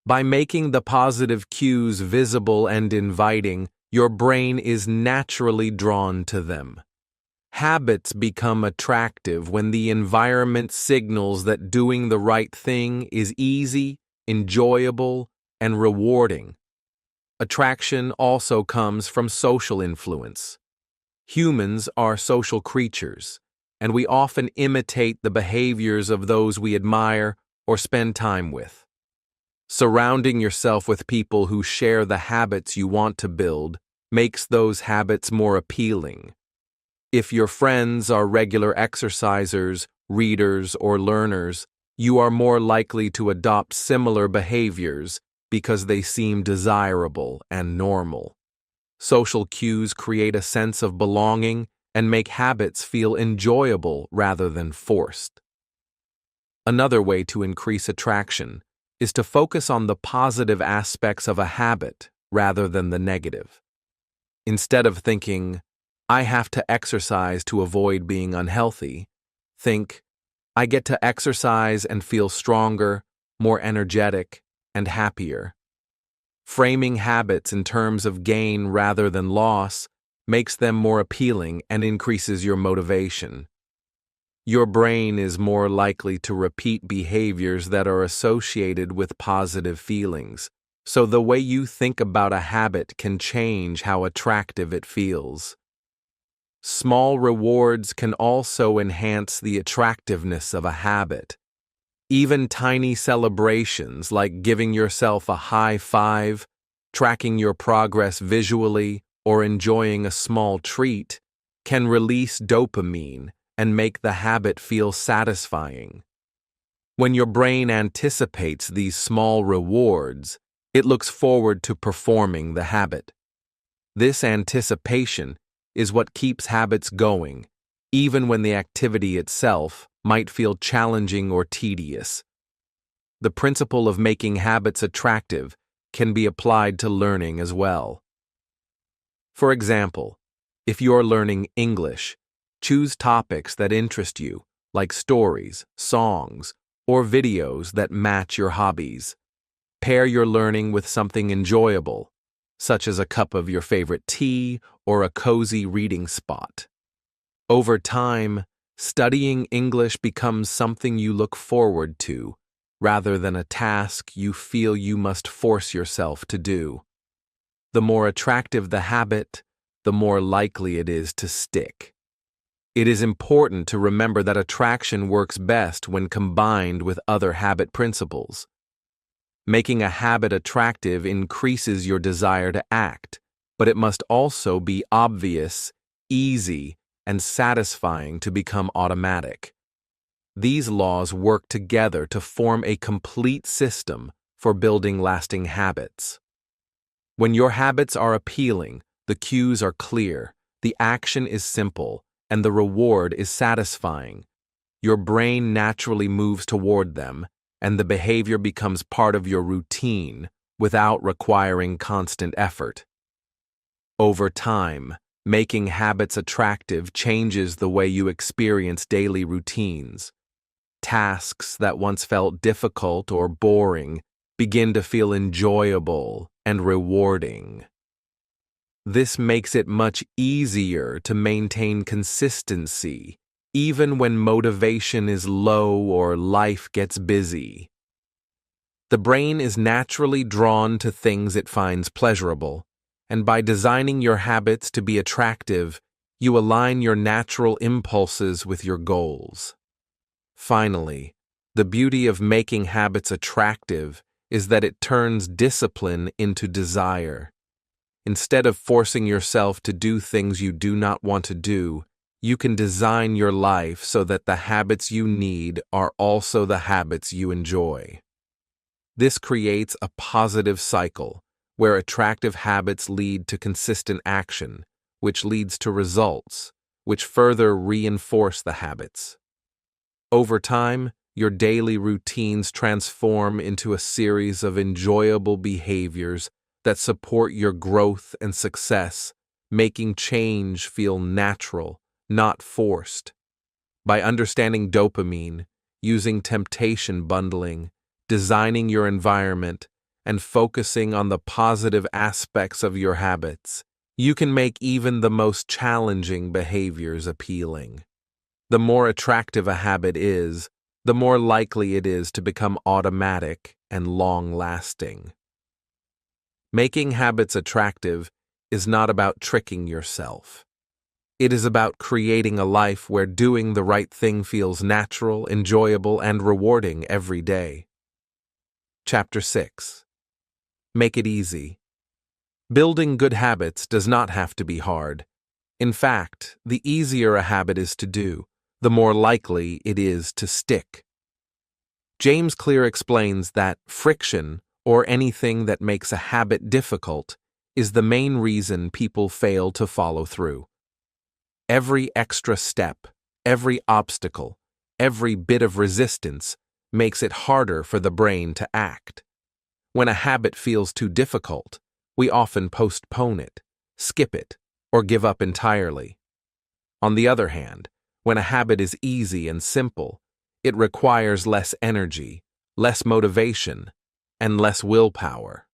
[SPEAKER 1] By making the positive cues visible and inviting, your brain is naturally drawn to them. Habits become attractive when the environment signals that doing the right thing is easy, enjoyable, and rewarding. Attraction also comes from social influence. Humans are social creatures, and we often imitate the behaviors of those we admire or spend time with. Surrounding yourself with people who share the habits you want to build makes those habits more appealing. If your friends are regular exercisers, readers, or learners, you are more likely to adopt similar behaviors because they seem desirable and normal. Social cues create a sense of belonging and make habits feel enjoyable rather than forced. Another way to increase attraction is to focus on the positive aspects of a habit rather than the negative. Instead of thinking, "I have to exercise to avoid being unhealthy," think, "I get to exercise and feel stronger, more energetic, and happier." Framing habits in terms of gain rather than loss makes them more appealing and increases your motivation. Your brain is more likely to repeat behaviors that are associated with positive feelings, so the way you think about a habit can change how attractive it feels. Small rewards can also enhance the attractiveness of a habit. Even tiny celebrations like giving yourself a high five, tracking your progress visually, or enjoying a small treat can release dopamine and make the habit feel satisfying. When your brain anticipates these small rewards, it looks forward to performing the habit. This anticipation is what keeps habits going, even when the activity itself might feel challenging or tedious. The principle of making habits attractive can be applied to learning as well. For example, if you're learning English, choose topics that interest you, like stories, songs, or videos that match your hobbies. Pair your learning with something enjoyable, such as a cup of your favorite tea or a cozy reading spot. Over time, studying English becomes something you look forward to, rather than a task you feel you must force yourself to do. The more attractive the habit, the more likely it is to stick. It is important to remember that attraction works best when combined with other habit principles. Making a habit attractive increases your desire to act, but it must also be obvious, easy, and satisfying to become automatic. These laws work together to form a complete system for building lasting habits. When your habits are appealing, the cues are clear, the action is simple, and the reward is satisfying, your brain naturally moves toward them, and the behavior becomes part of your routine without requiring constant effort. Over time, making habits attractive changes the way you experience daily routines. Tasks that once felt difficult or boring begin to feel enjoyable and rewarding. This makes it much easier to maintain consistency, even when motivation is low or life gets busy. The brain is naturally drawn to things it finds pleasurable, and by designing your habits to be attractive, you align your natural impulses with your goals. Finally, the beauty of making habits attractive is that it turns discipline into desire. Instead of forcing yourself to do things you do not want to do, you can design your life so that the habits you need are also the habits you enjoy. This creates a positive cycle, where attractive habits lead to consistent action, which leads to results, which further reinforce the habits. Over time, your daily routines transform into a series of enjoyable behaviors that support your growth and success, making change feel natural, not forced. By understanding dopamine, using temptation bundling, designing your environment, and focusing on the positive aspects of your habits, you can make even the most challenging behaviors appealing. The more attractive a habit is, the more likely it is to become automatic and long-lasting. Making habits attractive is not about tricking yourself. It is about creating a life where doing the right thing feels natural, enjoyable, and rewarding every day. Chapter 6. Make it easy. Building good habits does not have to be hard. In fact, the easier a habit is to do, the more likely it is to stick. James Clear explains that friction, or anything that makes a habit difficult, is the main reason people fail to follow through. Every extra step, every obstacle, every bit of resistance makes it harder for the brain to act. When a habit feels too difficult, we often postpone it, skip it, or give up entirely. On the other hand, when a habit is easy and simple, it requires less energy, less motivation, and less willpower.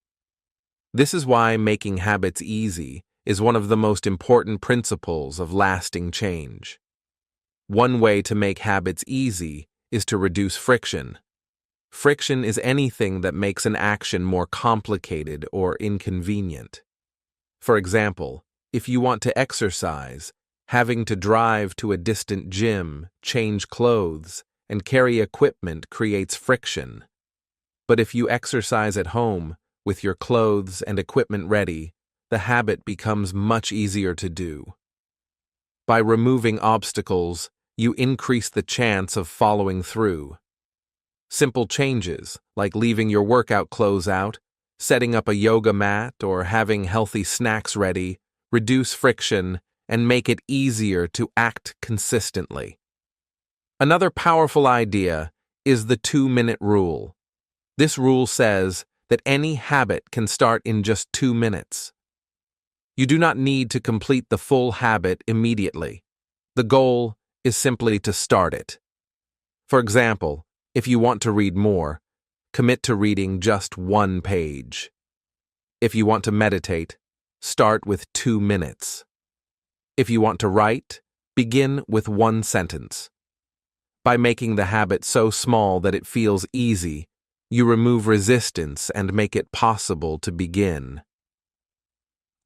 [SPEAKER 1] This is why making habits easy is one of the most important principles of lasting change. One way to make habits easy is to reduce friction. Friction is anything that makes an action more complicated or inconvenient. For example, if you want to exercise, having to drive to a distant gym, change clothes, and carry equipment creates friction. But if you exercise at home, with your clothes and equipment ready, the habit becomes much easier to do. By removing obstacles, you increase the chance of following through. Simple changes, like leaving your workout clothes out, setting up a yoga mat, or having healthy snacks ready, reduce friction and make it easier to act consistently. Another powerful idea is the 2-minute rule. This rule says that any habit can start in just 2 minutes. You do not need to complete the full habit immediately. The goal is simply to start it. For example, if you want to read more, commit to reading just 1 page. If you want to meditate, start with 2 minutes. If you want to write, begin with 1 sentence. By making the habit so small that it feels easy, you remove resistance and make it possible to begin.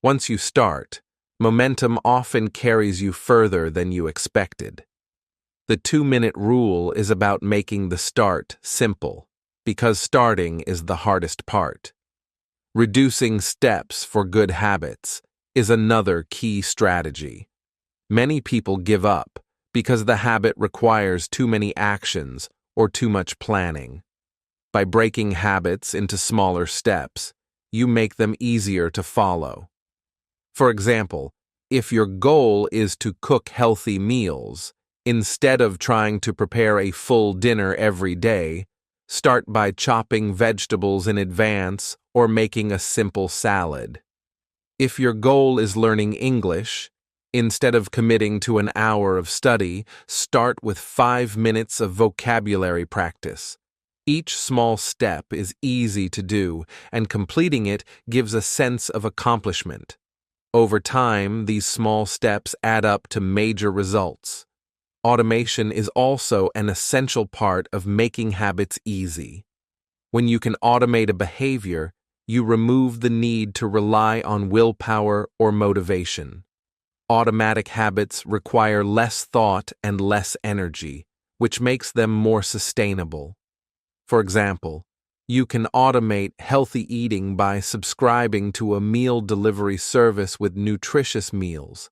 [SPEAKER 1] Once you start, momentum often carries you further than you expected. The 2-minute rule is about making the start simple, because starting is the hardest part. Reducing steps for good habits is another key strategy. Many people give up because the habit requires too many actions or too much planning. By breaking habits into smaller steps, you make them easier to follow. For example, if your goal is to cook healthy meals, instead of trying to prepare a full dinner every day, start by chopping vegetables in advance or making a simple salad. If your goal is learning English, instead of committing to an hour of study, start with 5 minutes of vocabulary practice. Each small step is easy to do, and completing it gives a sense of accomplishment. Over time, these small steps add up to major results. Automation is also an essential part of making habits easy. When you can automate a behavior, you remove the need to rely on willpower or motivation. Automatic habits require less thought and less energy, which makes them more sustainable. For example, You can automate healthy eating by subscribing to a meal delivery service with nutritious meals.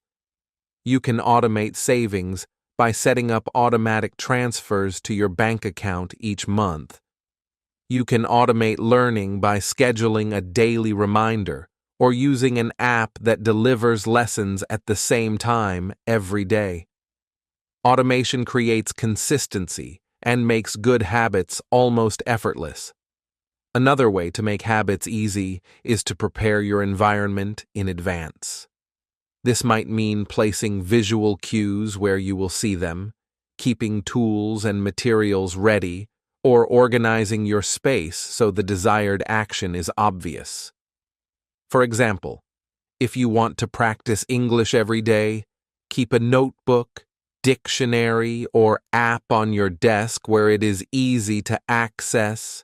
[SPEAKER 1] You can automate savings by setting up automatic transfers to your bank account each month. You can automate learning by scheduling a daily reminder or using an app that delivers lessons at the same time every day. Automation creates consistency and makes good habits almost effortless. Another way to make habits easy is to prepare your environment in advance. This might mean placing visual cues where you will see them, keeping tools and materials ready, or organizing your space so the desired action is obvious. For example, if you want to practice English every day, keep a notebook, dictionary, or app on your desk where it is easy to access.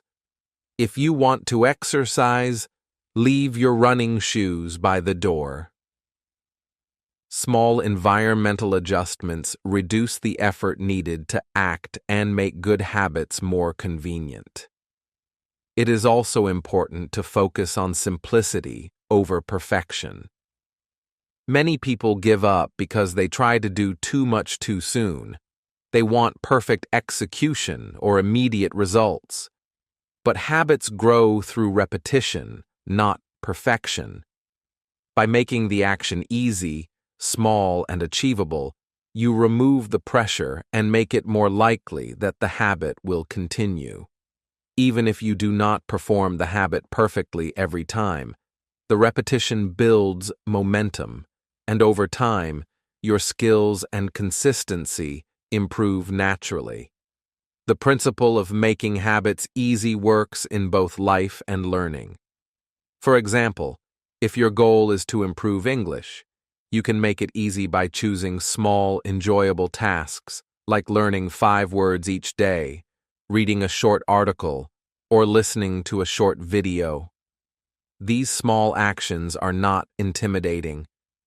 [SPEAKER 1] If you want to exercise, leave your running shoes by the door. Small environmental adjustments reduce the effort needed to act and make good habits more convenient. It is also important to focus on simplicity over perfection. Many people give up because they try to do too much too soon. They want perfect execution or immediate results. But habits grow through repetition, not perfection. By making the action easy, small, and achievable, you remove the pressure and make it more likely that the habit will continue. Even if you do not perform the habit perfectly every time, the repetition builds momentum, and over time, your skills and consistency improve naturally. The principle of making habits easy works in both life and learning. For example, if your goal is to improve English, you can make it easy by choosing small, enjoyable tasks, like learning 5 words each day, reading a short article, or listening to a short video. These small actions are not intimidating,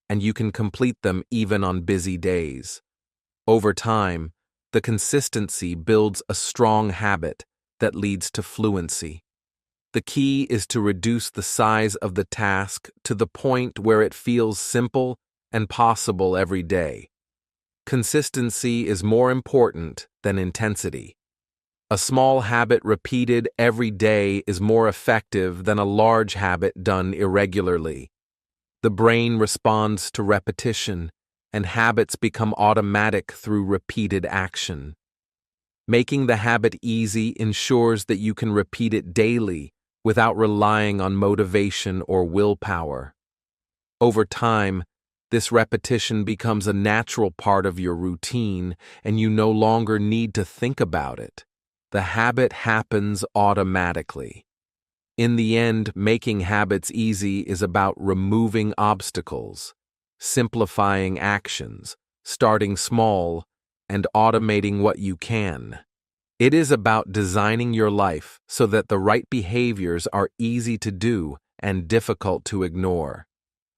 [SPEAKER 1] and you can complete them even on busy days. Over time, the consistency builds a strong habit that leads to fluency. The key is to reduce the size of the task to the point where it feels simple and possible every day. Consistency is more important than intensity. A small habit repeated every day is more effective than a large habit done irregularly. The brain responds to repetition, and habits become automatic through repeated action. Making the habit easy ensures that you can repeat it daily without relying on motivation or willpower. Over time, this repetition becomes a natural part of your routine, and you no longer need to think about it. The habit happens automatically. In the end, making habits easy is about removing obstacles, simplifying actions, starting small, and automating what you can. It is about designing your life so that the right behaviors are easy to do and difficult to ignore.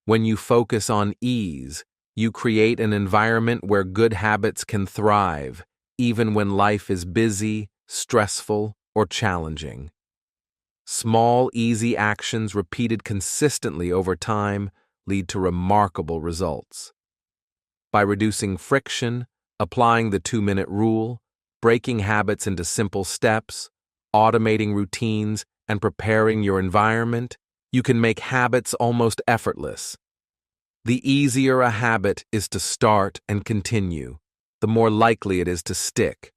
[SPEAKER 1] When you focus on ease, you create an environment where good habits can thrive, even when life is busy, stressful, or challenging. Small, easy actions repeated consistently over time lead to remarkable results. By reducing friction, applying the 2-minute rule, breaking habits into simple steps, automating routines, and preparing your environment, you can make habits almost effortless. The easier a habit is to start and continue, the more likely it is to stick.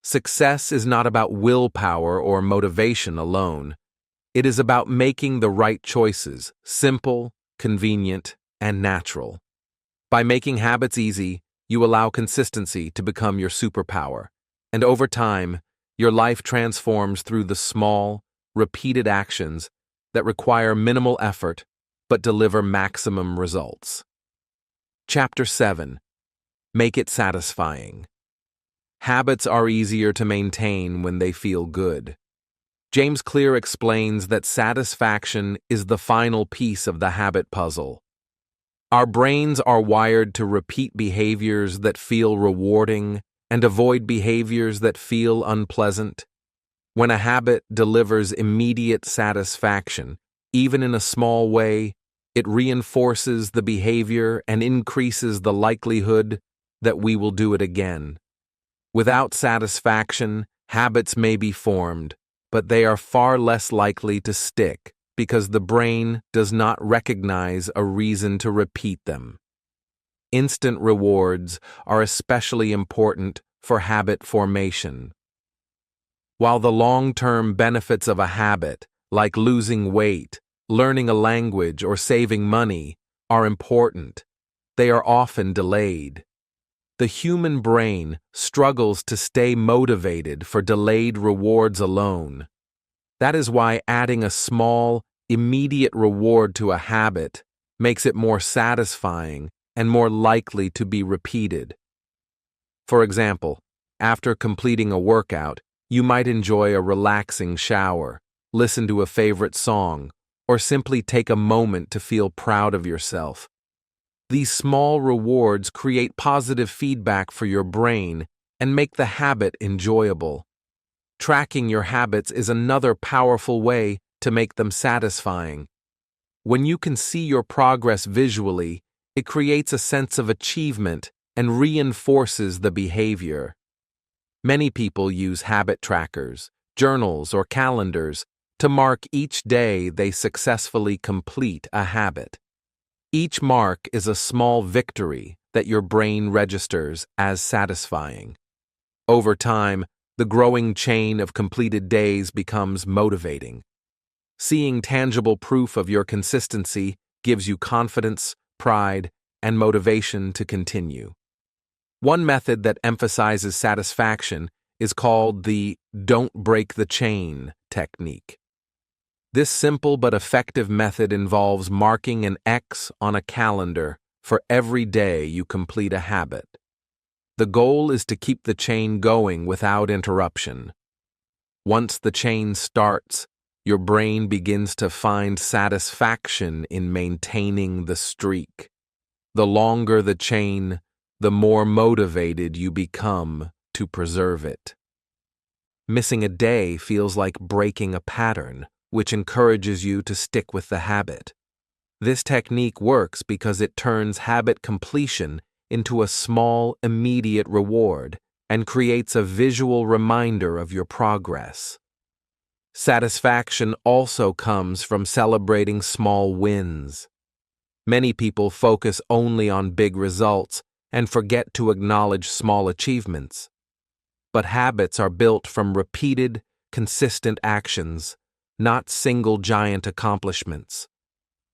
[SPEAKER 1] Success is not about willpower or motivation alone. It is about making the right choices, simple, convenient, and natural. By making habits easy, you allow consistency to become your superpower, and over time, your life transforms through the small, repeated actions that require minimal effort but deliver maximum results. Chapter 7. Make it satisfying. Habits are easier to maintain when they feel good. James Clear explains that satisfaction is the final piece of the habit puzzle. Our brains are wired to repeat behaviors that feel rewarding and avoid behaviors that feel unpleasant. When a habit delivers immediate satisfaction, even in a small way, it reinforces the behavior and increases the likelihood that we will do it again. Without satisfaction, habits may be formed, but they are far less likely to stick because the brain does not recognize a reason to repeat them. Instant rewards are especially important for habit formation. While the long-term benefits of a habit, like losing weight, learning a language, or saving money, are important, they are often delayed. The human brain struggles to stay motivated for delayed rewards alone. That is why adding a small, immediate reward to a habit makes it more satisfying and more likely to be repeated. For example, after completing a workout, you might enjoy a relaxing shower, listen to a favorite song, or simply take a moment to feel proud of yourself. These small rewards create positive feedback for your brain and make the habit enjoyable. Tracking your habits is another powerful way to make them satisfying. When you can see your progress visually, it creates a sense of achievement and reinforces the behavior. Many people use habit trackers, journals, or calendars to mark each day they successfully complete a habit. Each mark is a small victory that your brain registers as satisfying. Over time, the growing chain of completed days becomes motivating. Seeing tangible proof of your consistency gives you confidence, pride, and motivation to continue. One method that emphasizes satisfaction is called the "don't break the chain" technique. This simple but effective method involves marking an X on a calendar for every day you complete a habit. The goal is to keep the chain going without interruption. Once the chain starts, your brain begins to find satisfaction in maintaining the streak. The longer the chain, the more motivated you become to preserve it. Missing a day feels like breaking a pattern, which encourages you to stick with the habit. This technique works because it turns habit completion into a small, immediate reward and creates a visual reminder of your progress. Satisfaction also comes from celebrating small wins. Many people focus only on big results and forget to acknowledge small achievements. But habits are built from repeated, consistent actions, not single giant accomplishments.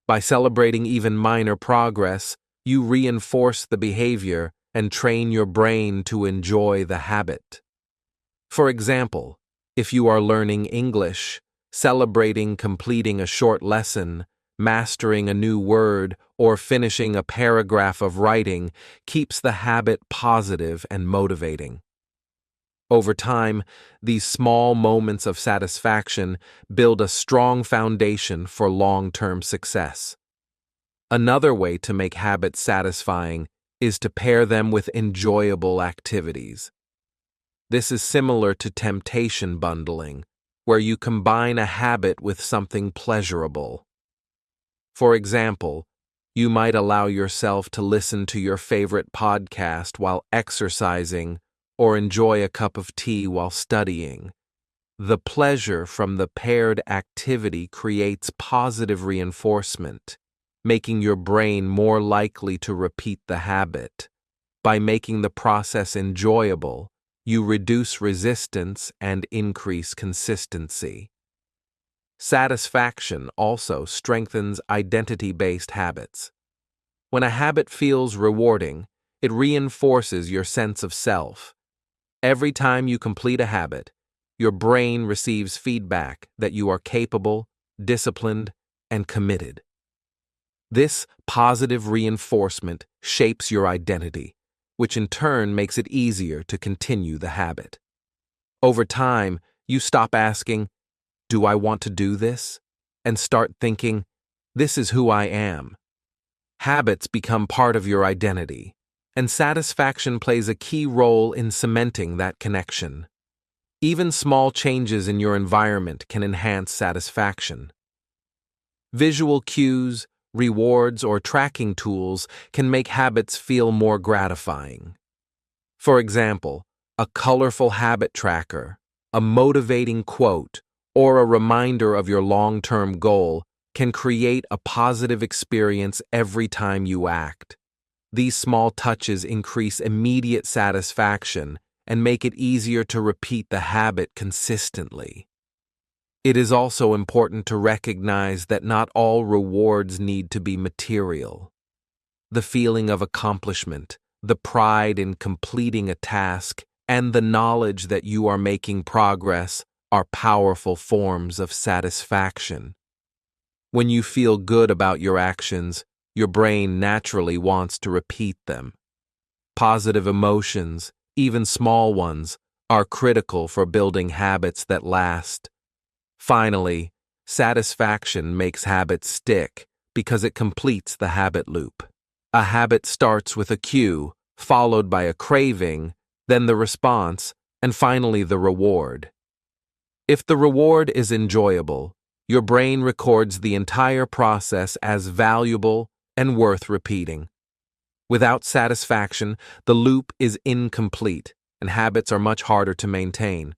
[SPEAKER 1] By celebrating even minor progress, you reinforce the behavior and train your brain to enjoy the habit. For example, if you are learning English, celebrating completing a short lesson, mastering a new word, or finishing a paragraph of writing keeps the habit positive and motivating. Over time, these small moments of satisfaction build a strong foundation for long-term success. Another way to make habits satisfying is to pair them with enjoyable activities. This is similar to temptation bundling, where you combine a habit with something pleasurable. For example, you might allow yourself to listen to your favorite podcast while exercising or enjoy a cup of tea while studying. The pleasure from the paired activity creates positive reinforcement, making your brain more likely to repeat the habit. By making the process enjoyable, you reduce resistance and increase consistency. Satisfaction also strengthens identity-based habits. When a habit feels rewarding, it reinforces your sense of self. Every time you complete a habit, your brain receives feedback that you are capable, disciplined, and committed. This positive reinforcement shapes your identity, which in turn makes it easier to continue the habit. Over time, you stop asking, "Do I want to do this?" and start thinking, "This is who I am." Habits become part of your identity, and satisfaction plays a key role in cementing that connection. Even small changes in your environment can enhance satisfaction. Visual cues, rewards, or tracking tools can make habits feel more gratifying. For example, a colorful habit tracker, a motivating quote, or a reminder of your long-term goal can create a positive experience every time you act. These small touches increase immediate satisfaction and make it easier to repeat the habit consistently. It is also important to recognize that not all rewards need to be material. The feeling of accomplishment, the pride in completing a task, and the knowledge that you are making progress are powerful forms of satisfaction. When you feel good about your actions, your brain naturally wants to repeat them. Positive emotions, even small ones, are critical for building habits that last. Finally, satisfaction makes habits stick because it completes the habit loop. A habit starts with a cue, followed by a craving, then the response, and finally the reward. If the reward is enjoyable, your brain records the entire process as valuable and worth repeating. Without satisfaction, the loop is incomplete, and habits are much harder to maintain.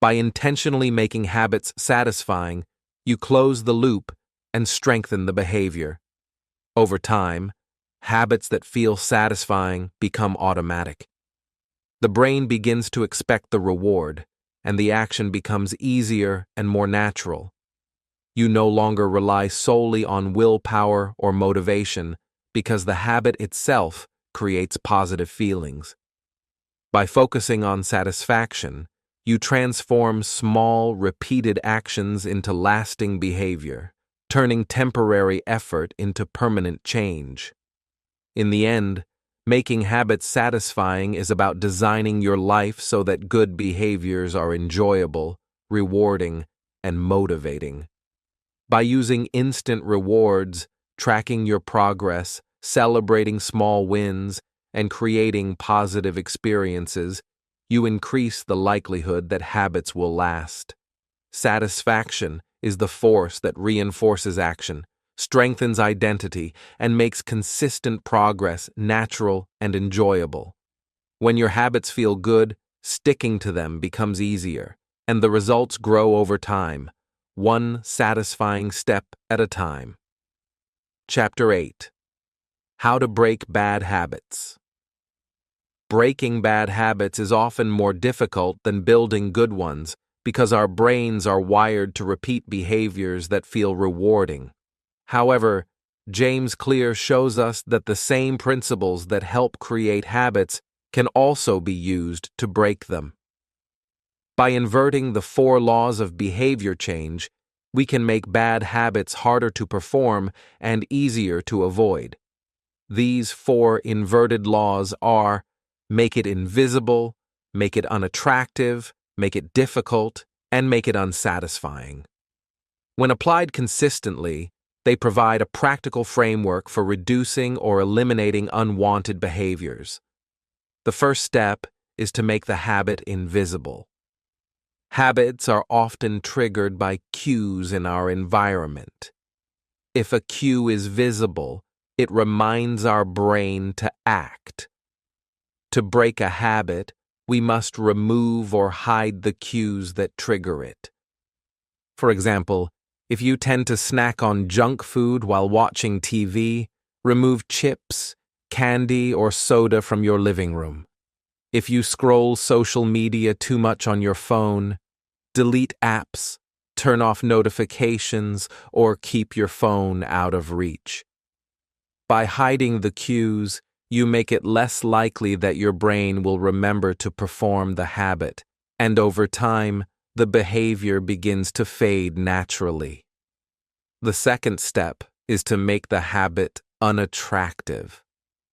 [SPEAKER 1] By intentionally making habits satisfying, you close the loop and strengthen the behavior. Over time, habits that feel satisfying become automatic. The brain begins to expect the reward, and the action becomes easier and more natural. You no longer rely solely on willpower or motivation because the habit itself creates positive feelings. By focusing on satisfaction, you transform small, repeated actions into lasting behavior, turning temporary effort into permanent change. In the end, making habits satisfying is about designing your life so that good behaviors are enjoyable, rewarding, and motivating. By using instant rewards, tracking your progress, celebrating small wins, and creating positive experiences, you increase the likelihood that habits will last. Satisfaction is the force that reinforces action, strengthens identity, and makes consistent progress natural and enjoyable. When your habits feel good, sticking to them becomes easier, and the results grow over time, one satisfying step at a time. Chapter 8. How to Break Bad Habits. Breaking bad habits is often more difficult than building good ones because our brains are wired to repeat behaviors that feel rewarding. However, James Clear shows us that the same principles that help create habits can also be used to break them. By inverting the 4 laws of behavior change, we can make bad habits harder to perform and easier to avoid. These 4 inverted laws are: make it invisible, make it unattractive, make it difficult, and make it unsatisfying. When applied consistently, they provide a practical framework for reducing or eliminating unwanted behaviors. The first step is to make the habit invisible. Habits are often triggered by cues in our environment. If a cue is visible, it reminds our brain to act. To break a habit, we must remove or hide the cues that trigger it. For example, if you tend to snack on junk food while watching TV, remove chips, candy, or soda from your living room. If you scroll social media too much on your phone, delete apps, turn off notifications, or keep your phone out of reach. By hiding the cues, you make it less likely that your brain will remember to perform the habit, and over time, the behavior begins to fade naturally. The second step is to make the habit unattractive.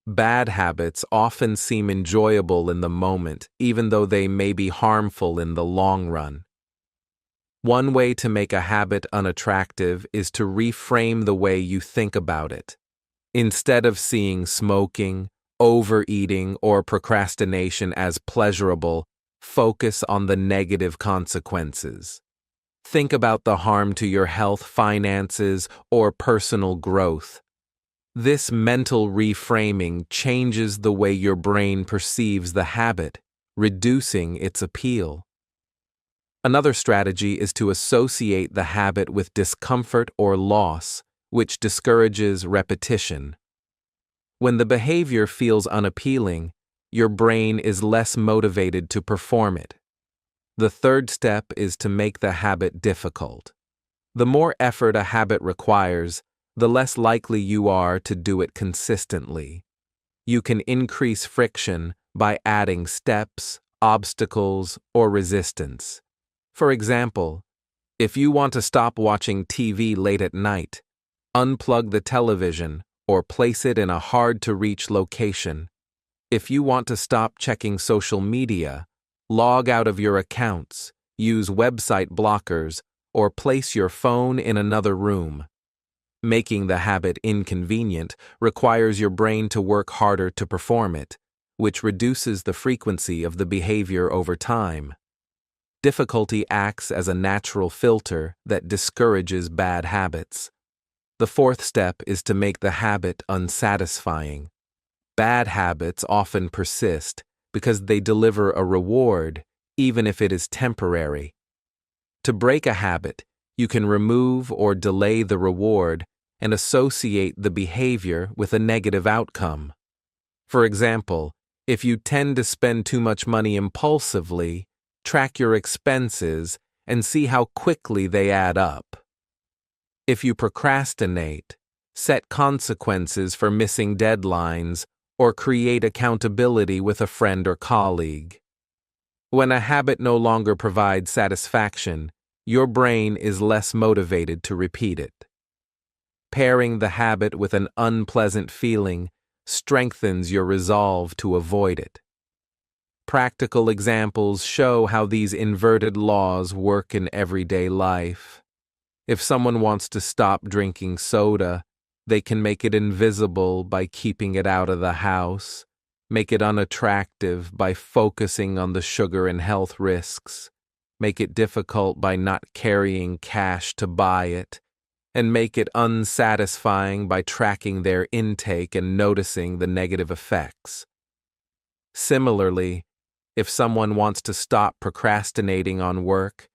[SPEAKER 1] Bad habits often seem enjoyable in the moment, even though they may be harmful in the long run. One way to make a habit unattractive is to reframe the way you think about it. Instead of seeing smoking, overeating, or procrastination as pleasurable, Focus on the negative consequences. Think about the harm to your health, finances, or personal growth. This mental reframing changes the way your brain perceives the habit, reducing its appeal. Another strategy is to associate the habit with discomfort or loss, which discourages repetition. When the behavior feels unappealing, your brain is less motivated to perform it. The third step is to make the habit difficult. The more effort a habit requires, the less likely you are to do it consistently. You can increase friction by adding steps, obstacles, or resistance. For example, if you want to stop watching TV late at night, unplug the television or place it in a hard-to-reach location. If you want to stop checking social media, log out of your accounts, use website blockers, or place your phone in another room. Making the habit inconvenient requires your brain to work harder to perform it, which reduces the frequency of the behavior over time. Difficulty acts as a natural filter that discourages bad habits. The fourth step is to make the habit unsatisfying. Bad habits often persist because they deliver a reward, even if it is temporary. To break a habit, you can remove or delay the reward and associate the behavior with a negative outcome. For example, if you tend to spend too much money impulsively, track your expenses and see how quickly they add up. If you procrastinate, set consequences for missing deadlines or create accountability with a friend or colleague. When a habit no longer provides satisfaction, your brain is less motivated to repeat it. Pairing the habit with an unpleasant feeling strengthens your resolve to avoid it. Practical examples show how these inverted laws work in everyday life. If someone wants to stop drinking soda, they can make it invisible by keeping it out of the house, make it unattractive by focusing on the sugar and health risks, make it difficult by not carrying cash to buy it, and make it unsatisfying by tracking their intake and noticing the negative effects. Similarly, if someone wants to stop procrastinating on work,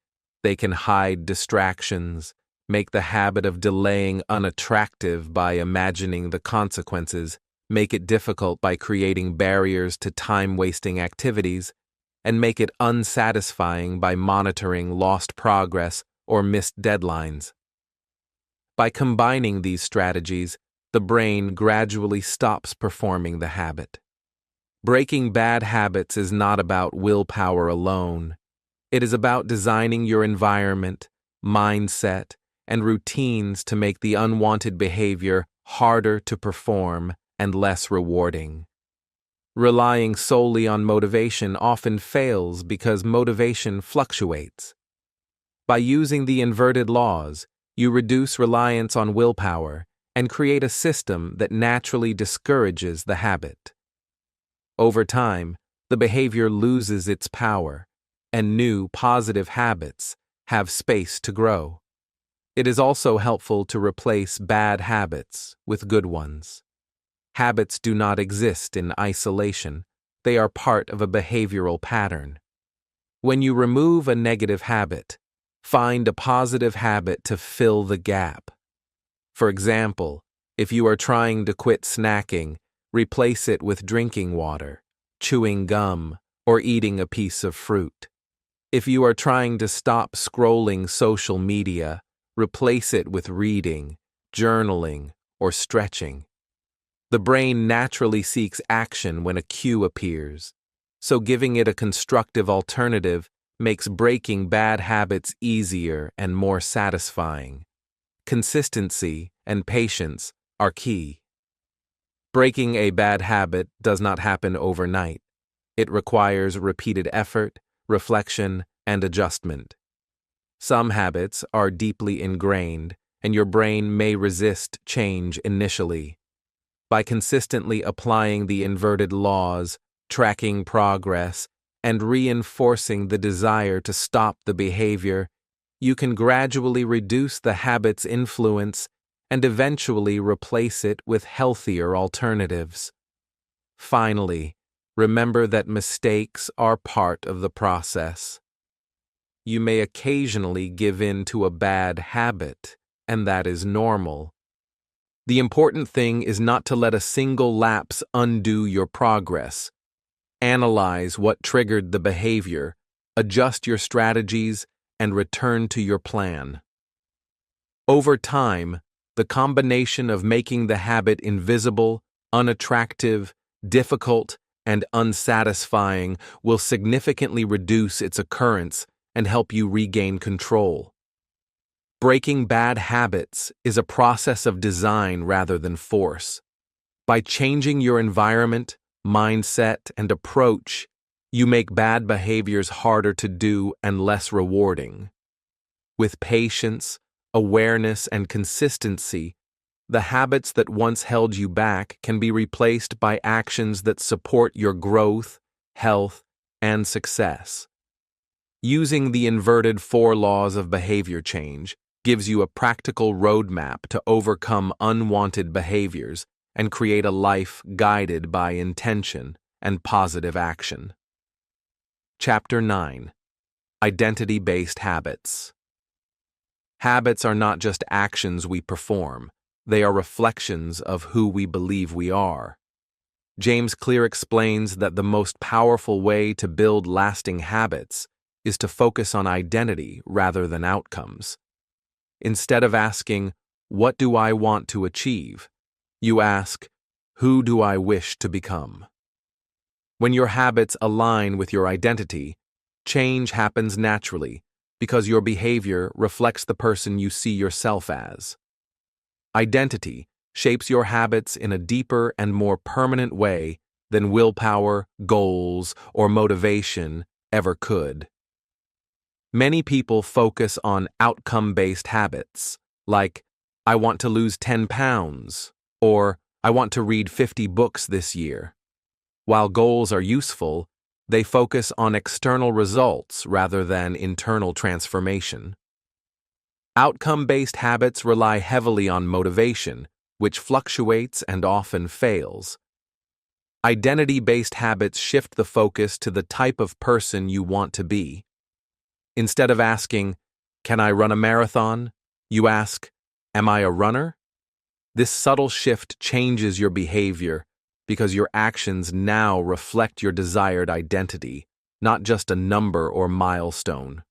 [SPEAKER 1] they can hide distractions, make the habit of delaying unattractive by imagining the consequences, make it difficult by creating barriers to time-wasting activities, and make it unsatisfying by monitoring lost progress or missed deadlines. By combining these strategies, the brain gradually stops performing the habit. Breaking bad habits is not about willpower alone. It is about designing your environment, mindset, and routines to make the unwanted behavior harder to perform and less rewarding. Relying solely on motivation often fails because motivation fluctuates. By using the inverted laws, you reduce reliance on willpower and create a system that naturally discourages the habit. Over time, the behavior loses its power, and new positive habits have space to grow. It is also helpful to replace bad habits with good ones. Habits do not exist in isolation. They are part of a behavioral pattern. When you remove a negative habit, find a positive habit to fill the gap. For example, if you are trying to quit snacking, replace it with drinking water, chewing gum, or eating a piece of fruit. If you are trying to stop scrolling social media, replace it with reading, journaling, or stretching. The brain naturally seeks action when a cue appears, so giving it a constructive alternative makes breaking bad habits easier and more satisfying. Consistency and patience are key. Breaking a bad habit does not happen overnight. It requires repeated effort, reflection, and adjustment. Some habits are deeply ingrained, and your brain may resist change initially. By consistently applying the inverted laws, tracking progress, and reinforcing the desire to stop the behavior, you can gradually reduce the habit's influence and eventually replace it with healthier alternatives. Finally, remember that mistakes are part of the process. You may occasionally give in to a bad habit, and that is normal. The important thing is not to let a single lapse undo your progress. Analyze what triggered the behavior, adjust your strategies, and return to your plan. Over time, the combination of making the habit invisible, unattractive, difficult, and unsatisfying will significantly reduce its occurrence and help you regain control. Breaking bad habits is a process of design rather than force. By changing your environment, mindset, and approach, you make bad behaviors harder to do and less rewarding. With patience, awareness, and consistency, the habits that once held you back can be replaced by actions that support your growth, health, and success. Using the inverted 4 laws of behavior change gives you a practical roadmap to overcome unwanted behaviors and create a life guided by intention and positive action. Chapter 9. Identity-based habits. Habits are not just actions we perform, they are reflections of who we believe we are. James Clear explains that the most powerful way to build lasting habits is to focus on identity rather than outcomes. Instead of asking, "What do I want to achieve?" you ask, "Who do I wish to become?" When your habits align with your identity, change happens naturally because your behavior reflects the person you see yourself as. Identity shapes your habits in a deeper and more permanent way than willpower, goals, or motivation ever could. Many people focus on outcome-based habits, like, "I want to lose 10 pounds," or "I want to read 50 books this year." While goals are useful, they focus on external results rather than internal transformation. Outcome-based habits rely heavily on motivation, which fluctuates and often fails. Identity-based habits shift the focus to the type of person you want to be. Instead of asking, "Can I run a marathon?" you ask, "Am I a runner?" This subtle shift changes your behavior because your actions now reflect your desired identity, not just a number or milestone.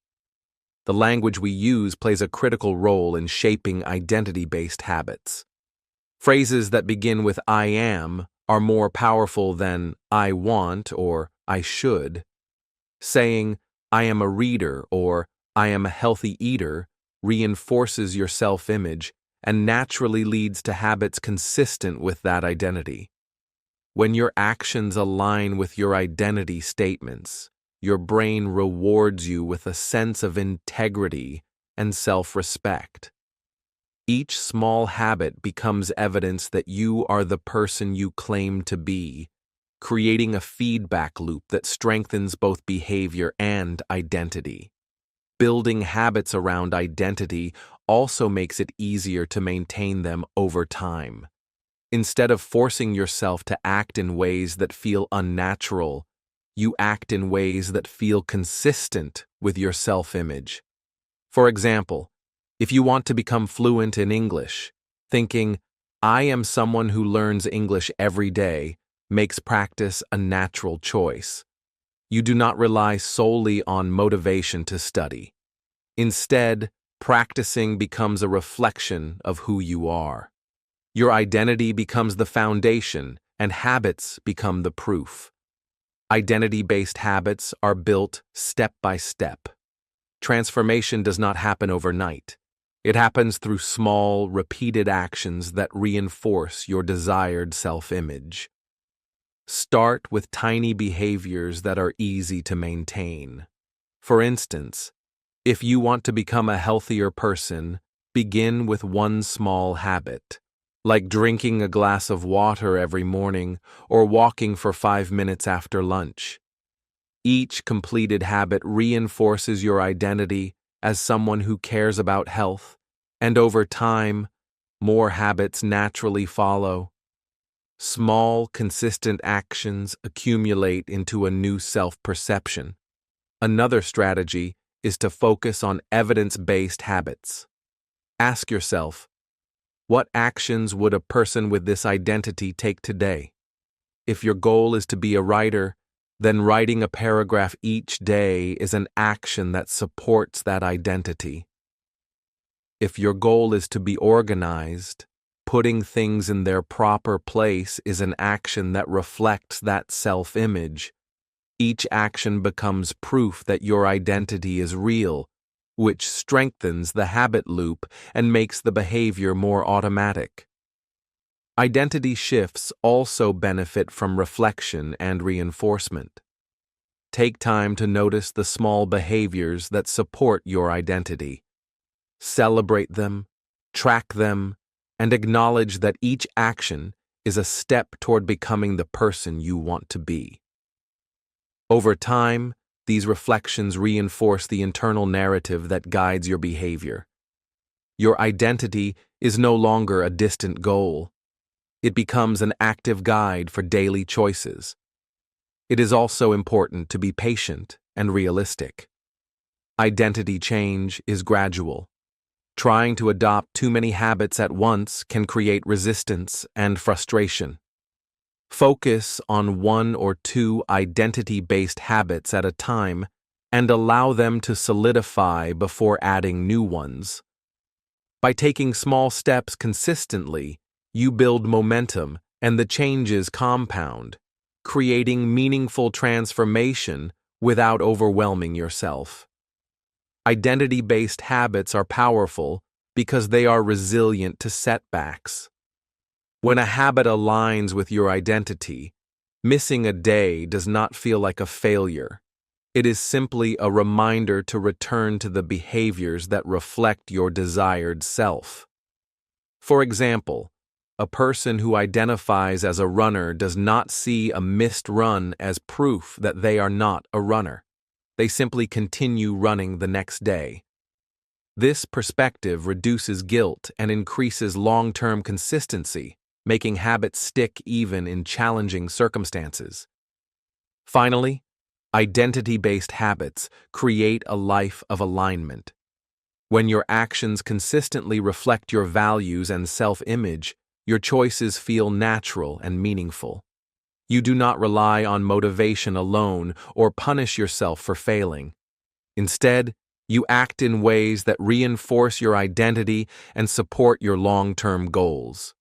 [SPEAKER 1] The language we use plays a critical role in shaping identity-based habits. Phrases that begin with "I am" are more powerful than "I want" or "I should." Saying, "I am a reader" or "I am a healthy eater" reinforces your self-image and naturally leads to habits consistent with that identity. When your actions align with your identity statements, your brain rewards you with a sense of integrity and self-respect. Each small habit becomes evidence that you are the person you claim to be, creating a feedback loop that strengthens both behavior and identity. Building habits around identity also makes it easier to maintain them over time. Instead of forcing yourself to act in ways that feel unnatural, you act in ways that feel consistent with your self-image. For example, if you want to become fluent in English, thinking, "I am someone who learns English every day," makes practice a natural choice. You do not rely solely on motivation to study. Instead, practicing becomes a reflection of who you are. Your identity becomes the foundation, and habits become the proof. Identity-based habits are built step by step. Transformation does not happen overnight. It happens through small, repeated actions that reinforce your desired self-image. Start with tiny behaviors that are easy to maintain. For instance, if you want to become a healthier person, begin with one small habit, like drinking a glass of water every morning or walking for 5 minutes after lunch. Each completed habit reinforces your identity as someone who cares about health, and over time, more habits naturally follow. Small, consistent actions accumulate into a new self-perception. Another strategy is to focus on evidence-based habits. Ask yourself, what actions would a person with this identity take today? If your goal is to be a writer, then writing a paragraph each day is an action that supports that identity. If your goal is to be organized, putting things in their proper place is an action that reflects that self-image. Each action becomes proof that your identity is real, which strengthens the habit loop and makes the behavior more automatic. Identity shifts also benefit from reflection and reinforcement. Take time to notice the small behaviors that support your identity. Celebrate them, track them, and acknowledge that each action is a step toward becoming the person you want to be. Over time, these reflections reinforce the internal narrative that guides your behavior. Your identity is no longer a distant goal. It becomes an active guide for daily choices. It is also important to be patient and realistic. Identity change is gradual. Trying to adopt too many habits at once can create resistance and frustration. Focus on one or two identity-based habits at a time and allow them to solidify before adding new ones. By taking small steps consistently, you build momentum and the changes compound, creating meaningful transformation without overwhelming yourself. Identity-based habits are powerful because they are resilient to setbacks. When a habit aligns with your identity, missing a day does not feel like a failure. It is simply a reminder to return to the behaviors that reflect your desired self. For example, a person who identifies as a runner does not see a missed run as proof that they are not a runner. They simply continue running the next day. This perspective reduces guilt and increases long-term consistency, making habits stick even in challenging circumstances. Finally, identity-based habits create a life of alignment. When your actions consistently reflect your values and self-image, your choices feel natural and meaningful. You do not rely on motivation alone or punish yourself for failing. Instead, you act in ways that reinforce your identity and support your long-term goals.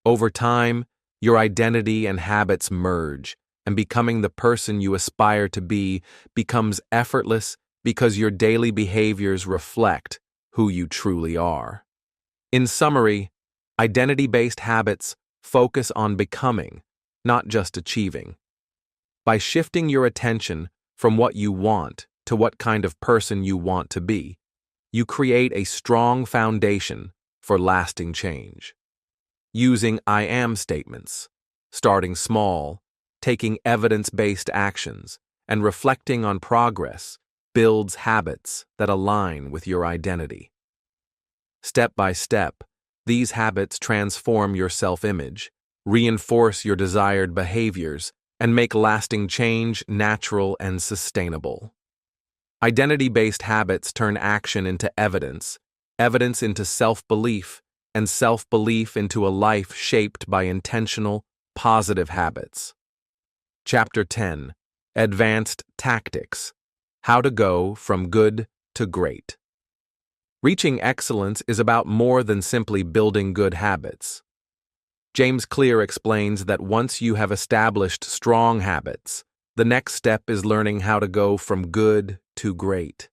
[SPEAKER 1] Over time, your identity and habits merge, and becoming the person you aspire to be becomes effortless because your daily behaviors reflect who you truly are. In summary, identity-based habits focus on becoming, not just achieving. By shifting your attention from what you want to what kind of person you want to be, you create a strong foundation for lasting change. Using I am statements, starting small, taking evidence-based actions, and reflecting on progress builds habits that align with your identity. Step by step, these habits transform your self-image, reinforce your desired behaviors, and make lasting change natural and sustainable. Identity-based habits turn action into evidence, evidence into self-belief, and self-belief into a life shaped by intentional, positive habits. Chapter 10: Advanced Tactics: How to Go from Good to Great. Reaching excellence is about more than simply building good habits. James Clear explains that once you have established strong habits, the next step is learning how to go from good to great.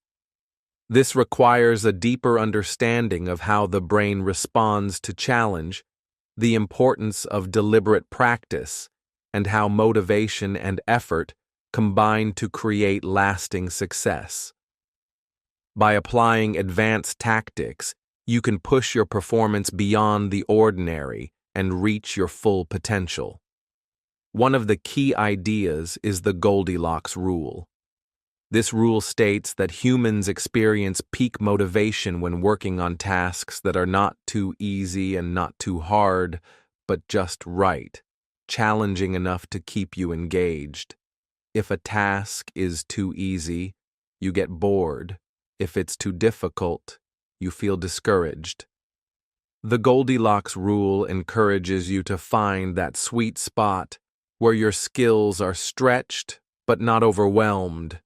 [SPEAKER 1] This requires a deeper understanding of how the brain responds to challenge, the importance of deliberate practice, and how motivation and effort combine to create lasting success. By applying advanced tactics, you can push your performance beyond the ordinary and reach your full potential. One of the key ideas is the Goldilocks rule. This rule states that humans experience peak motivation when working on tasks that are not too easy and not too hard, but just right, challenging enough to keep you engaged. If a task is too easy, you get bored. If it's too difficult, you feel discouraged. The Goldilocks rule encourages you to find that sweet spot where your skills are stretched but not overwhelmed.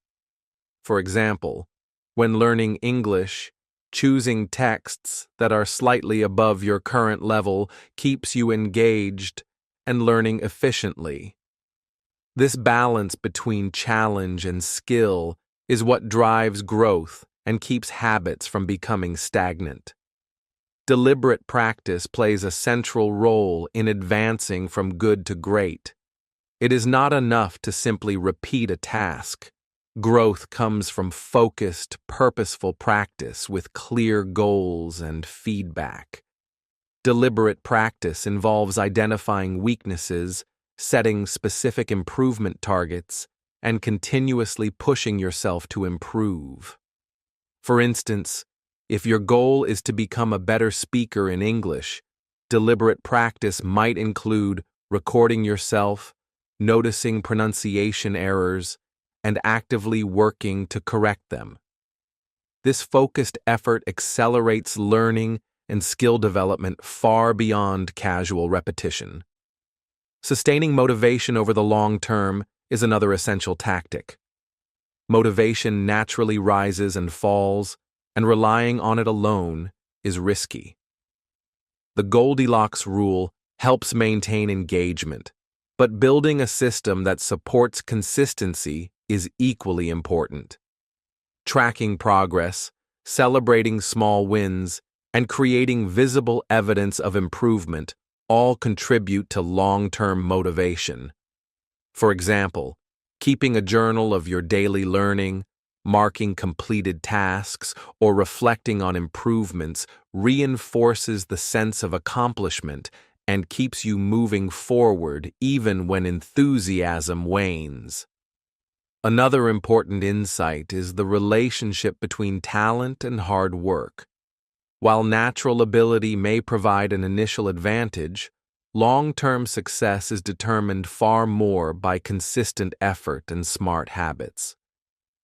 [SPEAKER 1] For example, when learning English, choosing texts that are slightly above your current level keeps you engaged and learning efficiently. This balance between challenge and skill is what drives growth and keeps habits from becoming stagnant. Deliberate practice plays a central role in advancing from good to great. It is not enough to simply repeat a task. Growth comes from focused, purposeful practice with clear goals and feedback. Deliberate practice involves identifying weaknesses, setting specific improvement targets, and continuously pushing yourself to improve. For instance, if your goal is to become a better speaker in English, deliberate practice might include recording yourself, noticing pronunciation errors, and actively working to correct them. This focused effort accelerates learning and skill development far beyond casual repetition. Sustaining motivation over the long term is another essential tactic. Motivation naturally rises and falls, and relying on it alone is risky. The Goldilocks rule helps maintain engagement, but building a system that supports consistency is equally important. Tracking progress, celebrating small wins, and creating visible evidence of improvement all contribute to long-term motivation. For example, keeping a journal of your daily learning, marking completed tasks, or reflecting on improvements reinforces the sense of accomplishment and keeps you moving forward even when enthusiasm wanes. Another important insight is the relationship between talent and hard work. While natural ability may provide an initial advantage, long-term success is determined far more by consistent effort and smart habits.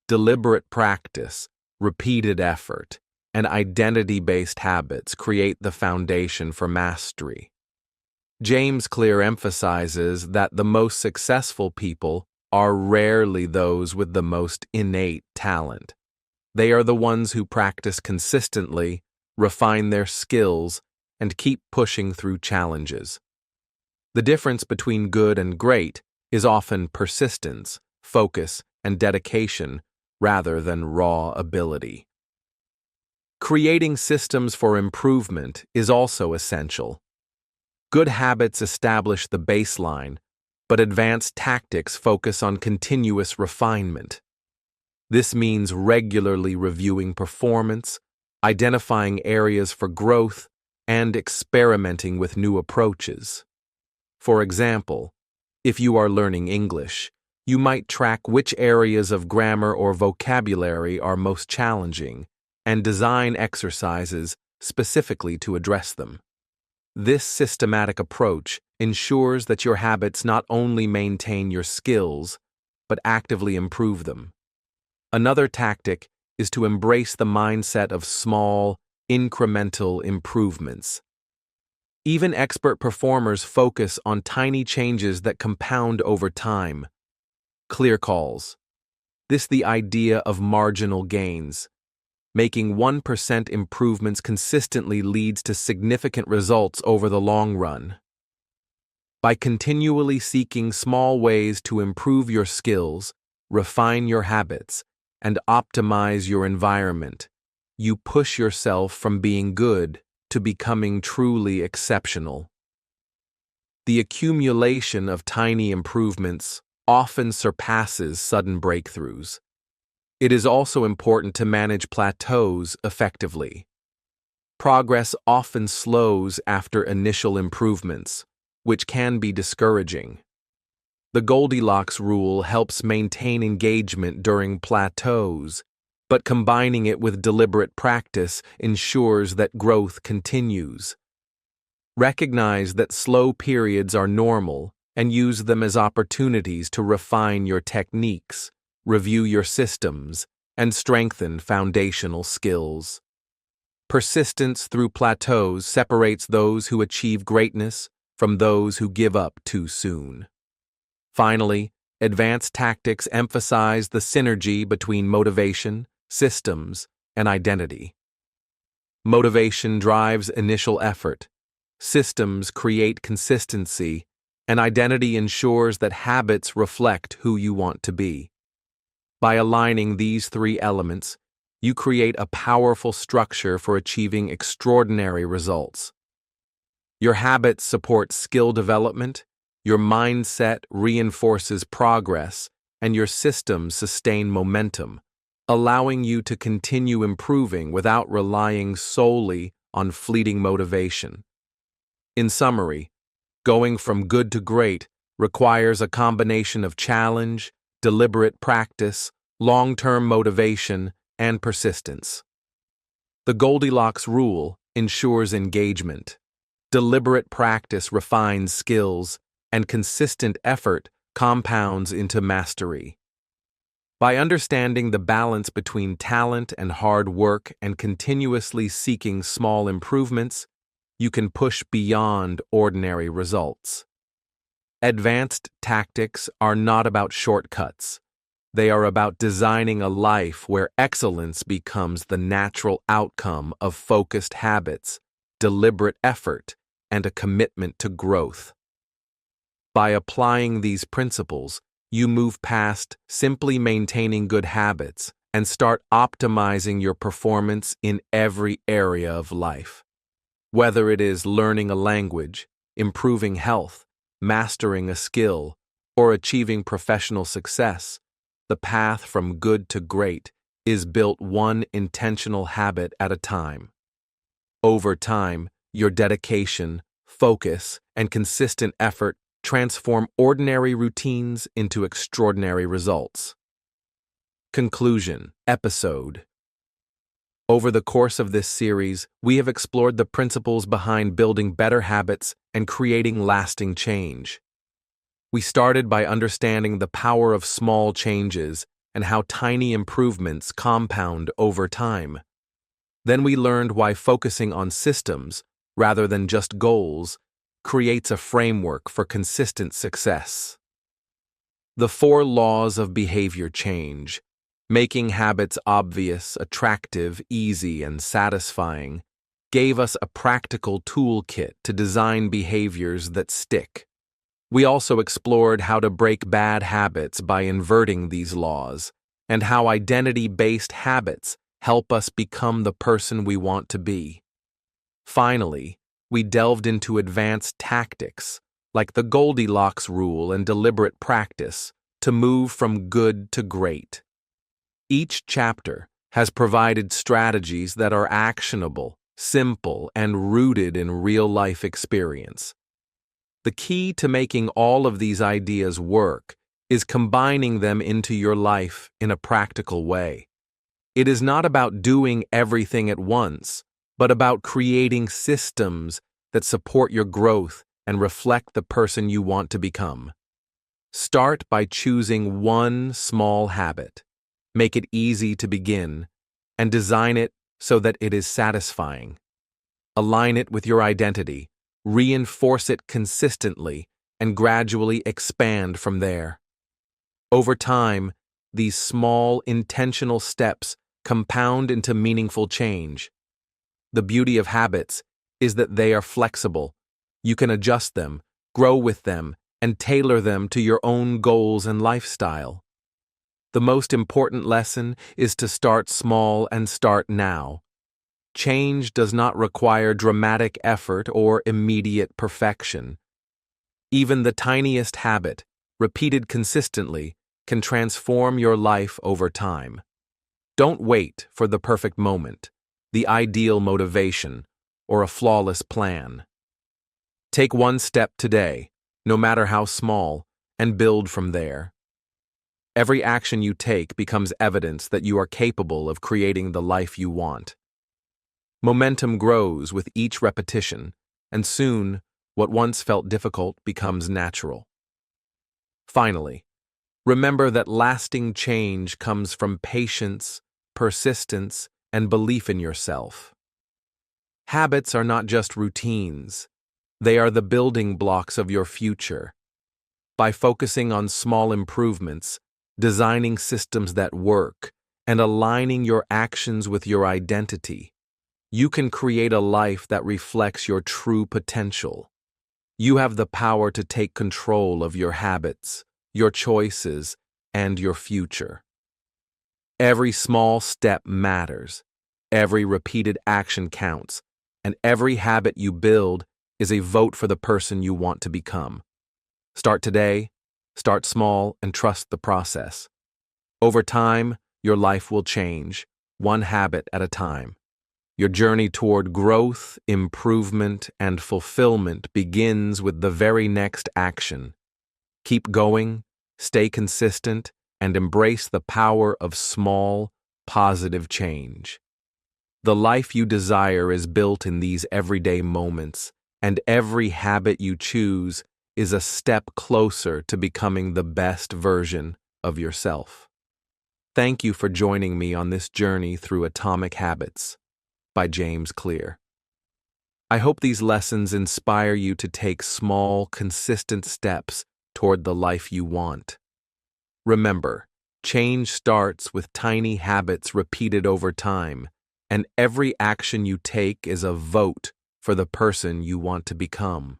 [SPEAKER 1] Deliberate practice, repeated effort, and identity-based habits create the foundation for mastery. James Clear emphasizes that the most successful people are rarely those with the most innate talent. They are the ones who practice consistently, refine their skills, and keep pushing through challenges. The difference between good and great is often persistence, focus, and dedication rather than raw ability. Creating systems for improvement is also essential. Good habits establish the baseline, but advanced tactics focus on continuous refinement. This means regularly reviewing performance, identifying areas for growth, and experimenting with new approaches. For example, if you are learning English, you might track which areas of grammar or vocabulary are most challenging and design exercises specifically to address them. This systematic approach ensures that your habits not only maintain your skills, but actively improve them. Another tactic is to embrace the mindset of small, incremental improvements. Even expert performers focus on tiny changes that compound over time. Clear calls. This the idea of marginal gains. Making 1% improvements consistently leads to significant results over the long run. By continually seeking small ways to improve your skills, refine your habits, and optimize your environment, you push yourself from being good to becoming truly exceptional. The accumulation of tiny improvements often surpasses sudden breakthroughs. It is also important to manage plateaus effectively. Progress often slows after initial improvements, which can be discouraging. The Goldilocks rule helps maintain engagement during plateaus, but combining it with deliberate practice ensures that growth continues. Recognize that slow periods are normal and use them as opportunities to refine your techniques, review your systems, and strengthen foundational skills. Persistence through plateaus separates those who achieve greatness from those who give up too soon. Finally, advanced tactics emphasize the synergy between motivation, systems, and identity. Motivation drives initial effort, systems create consistency, and identity ensures that habits reflect who you want to be. By aligning these three elements, you create a powerful structure for achieving extraordinary results. Your habits support skill development, your mindset reinforces progress, and your systems sustain momentum, allowing you to continue improving without relying solely on fleeting motivation. In summary, going from good to great requires a combination of challenge, deliberate practice, long-term motivation, and persistence. The Goldilocks rule ensures engagement. Deliberate practice refines skills, and consistent effort compounds into mastery. By understanding the balance between talent and hard work and continuously seeking small improvements, you can push beyond ordinary results. Advanced tactics are not about shortcuts. They are about designing a life where excellence becomes the natural outcome of focused habits, deliberate effort, and a commitment to growth. By applying these principles, you move past simply maintaining good habits and start optimizing your performance in every area of life. Whether it is learning a language, improving health, mastering a skill, or achieving professional success, the path from good to great is built one intentional habit at a time. Over time, your dedication, focus, and consistent effort transform ordinary routines into extraordinary results. Conclusion Episode. Over the course of this series, we have explored the principles behind building better habits and creating lasting change. We started by understanding the power of small changes and how tiny improvements compound over time. Then we learned why focusing on systems, rather than just goals, creates a framework for consistent success. The 4 laws of behavior change, making habits obvious, attractive, easy, and satisfying, gave us a practical toolkit to design behaviors that stick. We also explored how to break bad habits by inverting these laws, and how identity-based habits help us become the person we want to be. Finally, we delved into advanced tactics, like the Goldilocks rule and deliberate practice, to move from good to great. Each chapter has provided strategies that are actionable, simple, and rooted in real-life experience. The key to making all of these ideas work is combining them into your life in a practical way. It is not about doing everything at once, but about creating systems that support your growth and reflect the person you want to become. Start by choosing one small habit. Make it easy to begin, and design it so that it is satisfying. Align it with your identity, reinforce it consistently, and gradually expand from there. Over time, these small, intentional steps compound into meaningful change. The beauty of habits is that they are flexible. You can adjust them, grow with them, and tailor them to your own goals and lifestyle. The most important lesson is to start small and start now. Change does not require dramatic effort or immediate perfection. Even the tiniest habit, repeated consistently, can transform your life over time. Don't wait for the perfect moment, the ideal motivation, or a flawless plan. Take one step today, no matter how small, and build from there. Every action you take becomes evidence that you are capable of creating the life you want. Momentum grows with each repetition, and soon, what once felt difficult becomes natural. Finally, remember that lasting change comes from patience, persistence, and belief in yourself. Habits are not just routines, they are the building blocks of your future. By focusing on small improvements, designing systems that work, and aligning your actions with your identity, you can create a life that reflects your true potential. You have the power to take control of your habits, your choices, and your future. Every small step matters, every repeated action counts, and every habit you build is a vote for the person you want to become. Start today, start small, and trust the process. Over time, your life will change, one habit at a time. Your journey toward growth, improvement, and fulfillment begins with the very next action. Keep going, stay consistent, and embrace the power of small, positive change. The life you desire is built in these everyday moments, and every habit you choose is a step closer to becoming the best version of yourself. Thank you for joining me on this journey through Atomic Habits by James Clear. I hope these lessons inspire you to take small, consistent steps toward the life you want. Remember, change starts with tiny habits repeated over time, and every action you take is a vote for the person you want to become.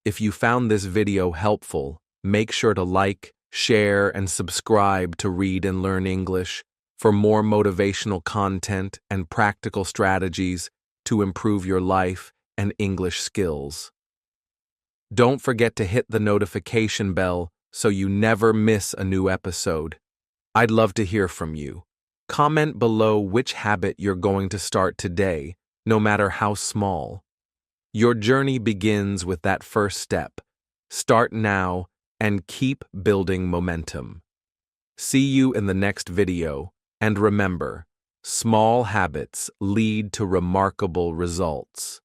[SPEAKER 1] If you found this video helpful, make sure to like, share, and subscribe to Read and Learn English for more motivational content and practical strategies to improve your life and English skills. Don't forget to hit the notification bell so you never miss a new episode. I'd love to hear from you. Comment below which habit you're going to start today, no matter how small. Your journey begins with that first step. Start now and keep building momentum. See you in the next video, and remember, small habits lead to remarkable results.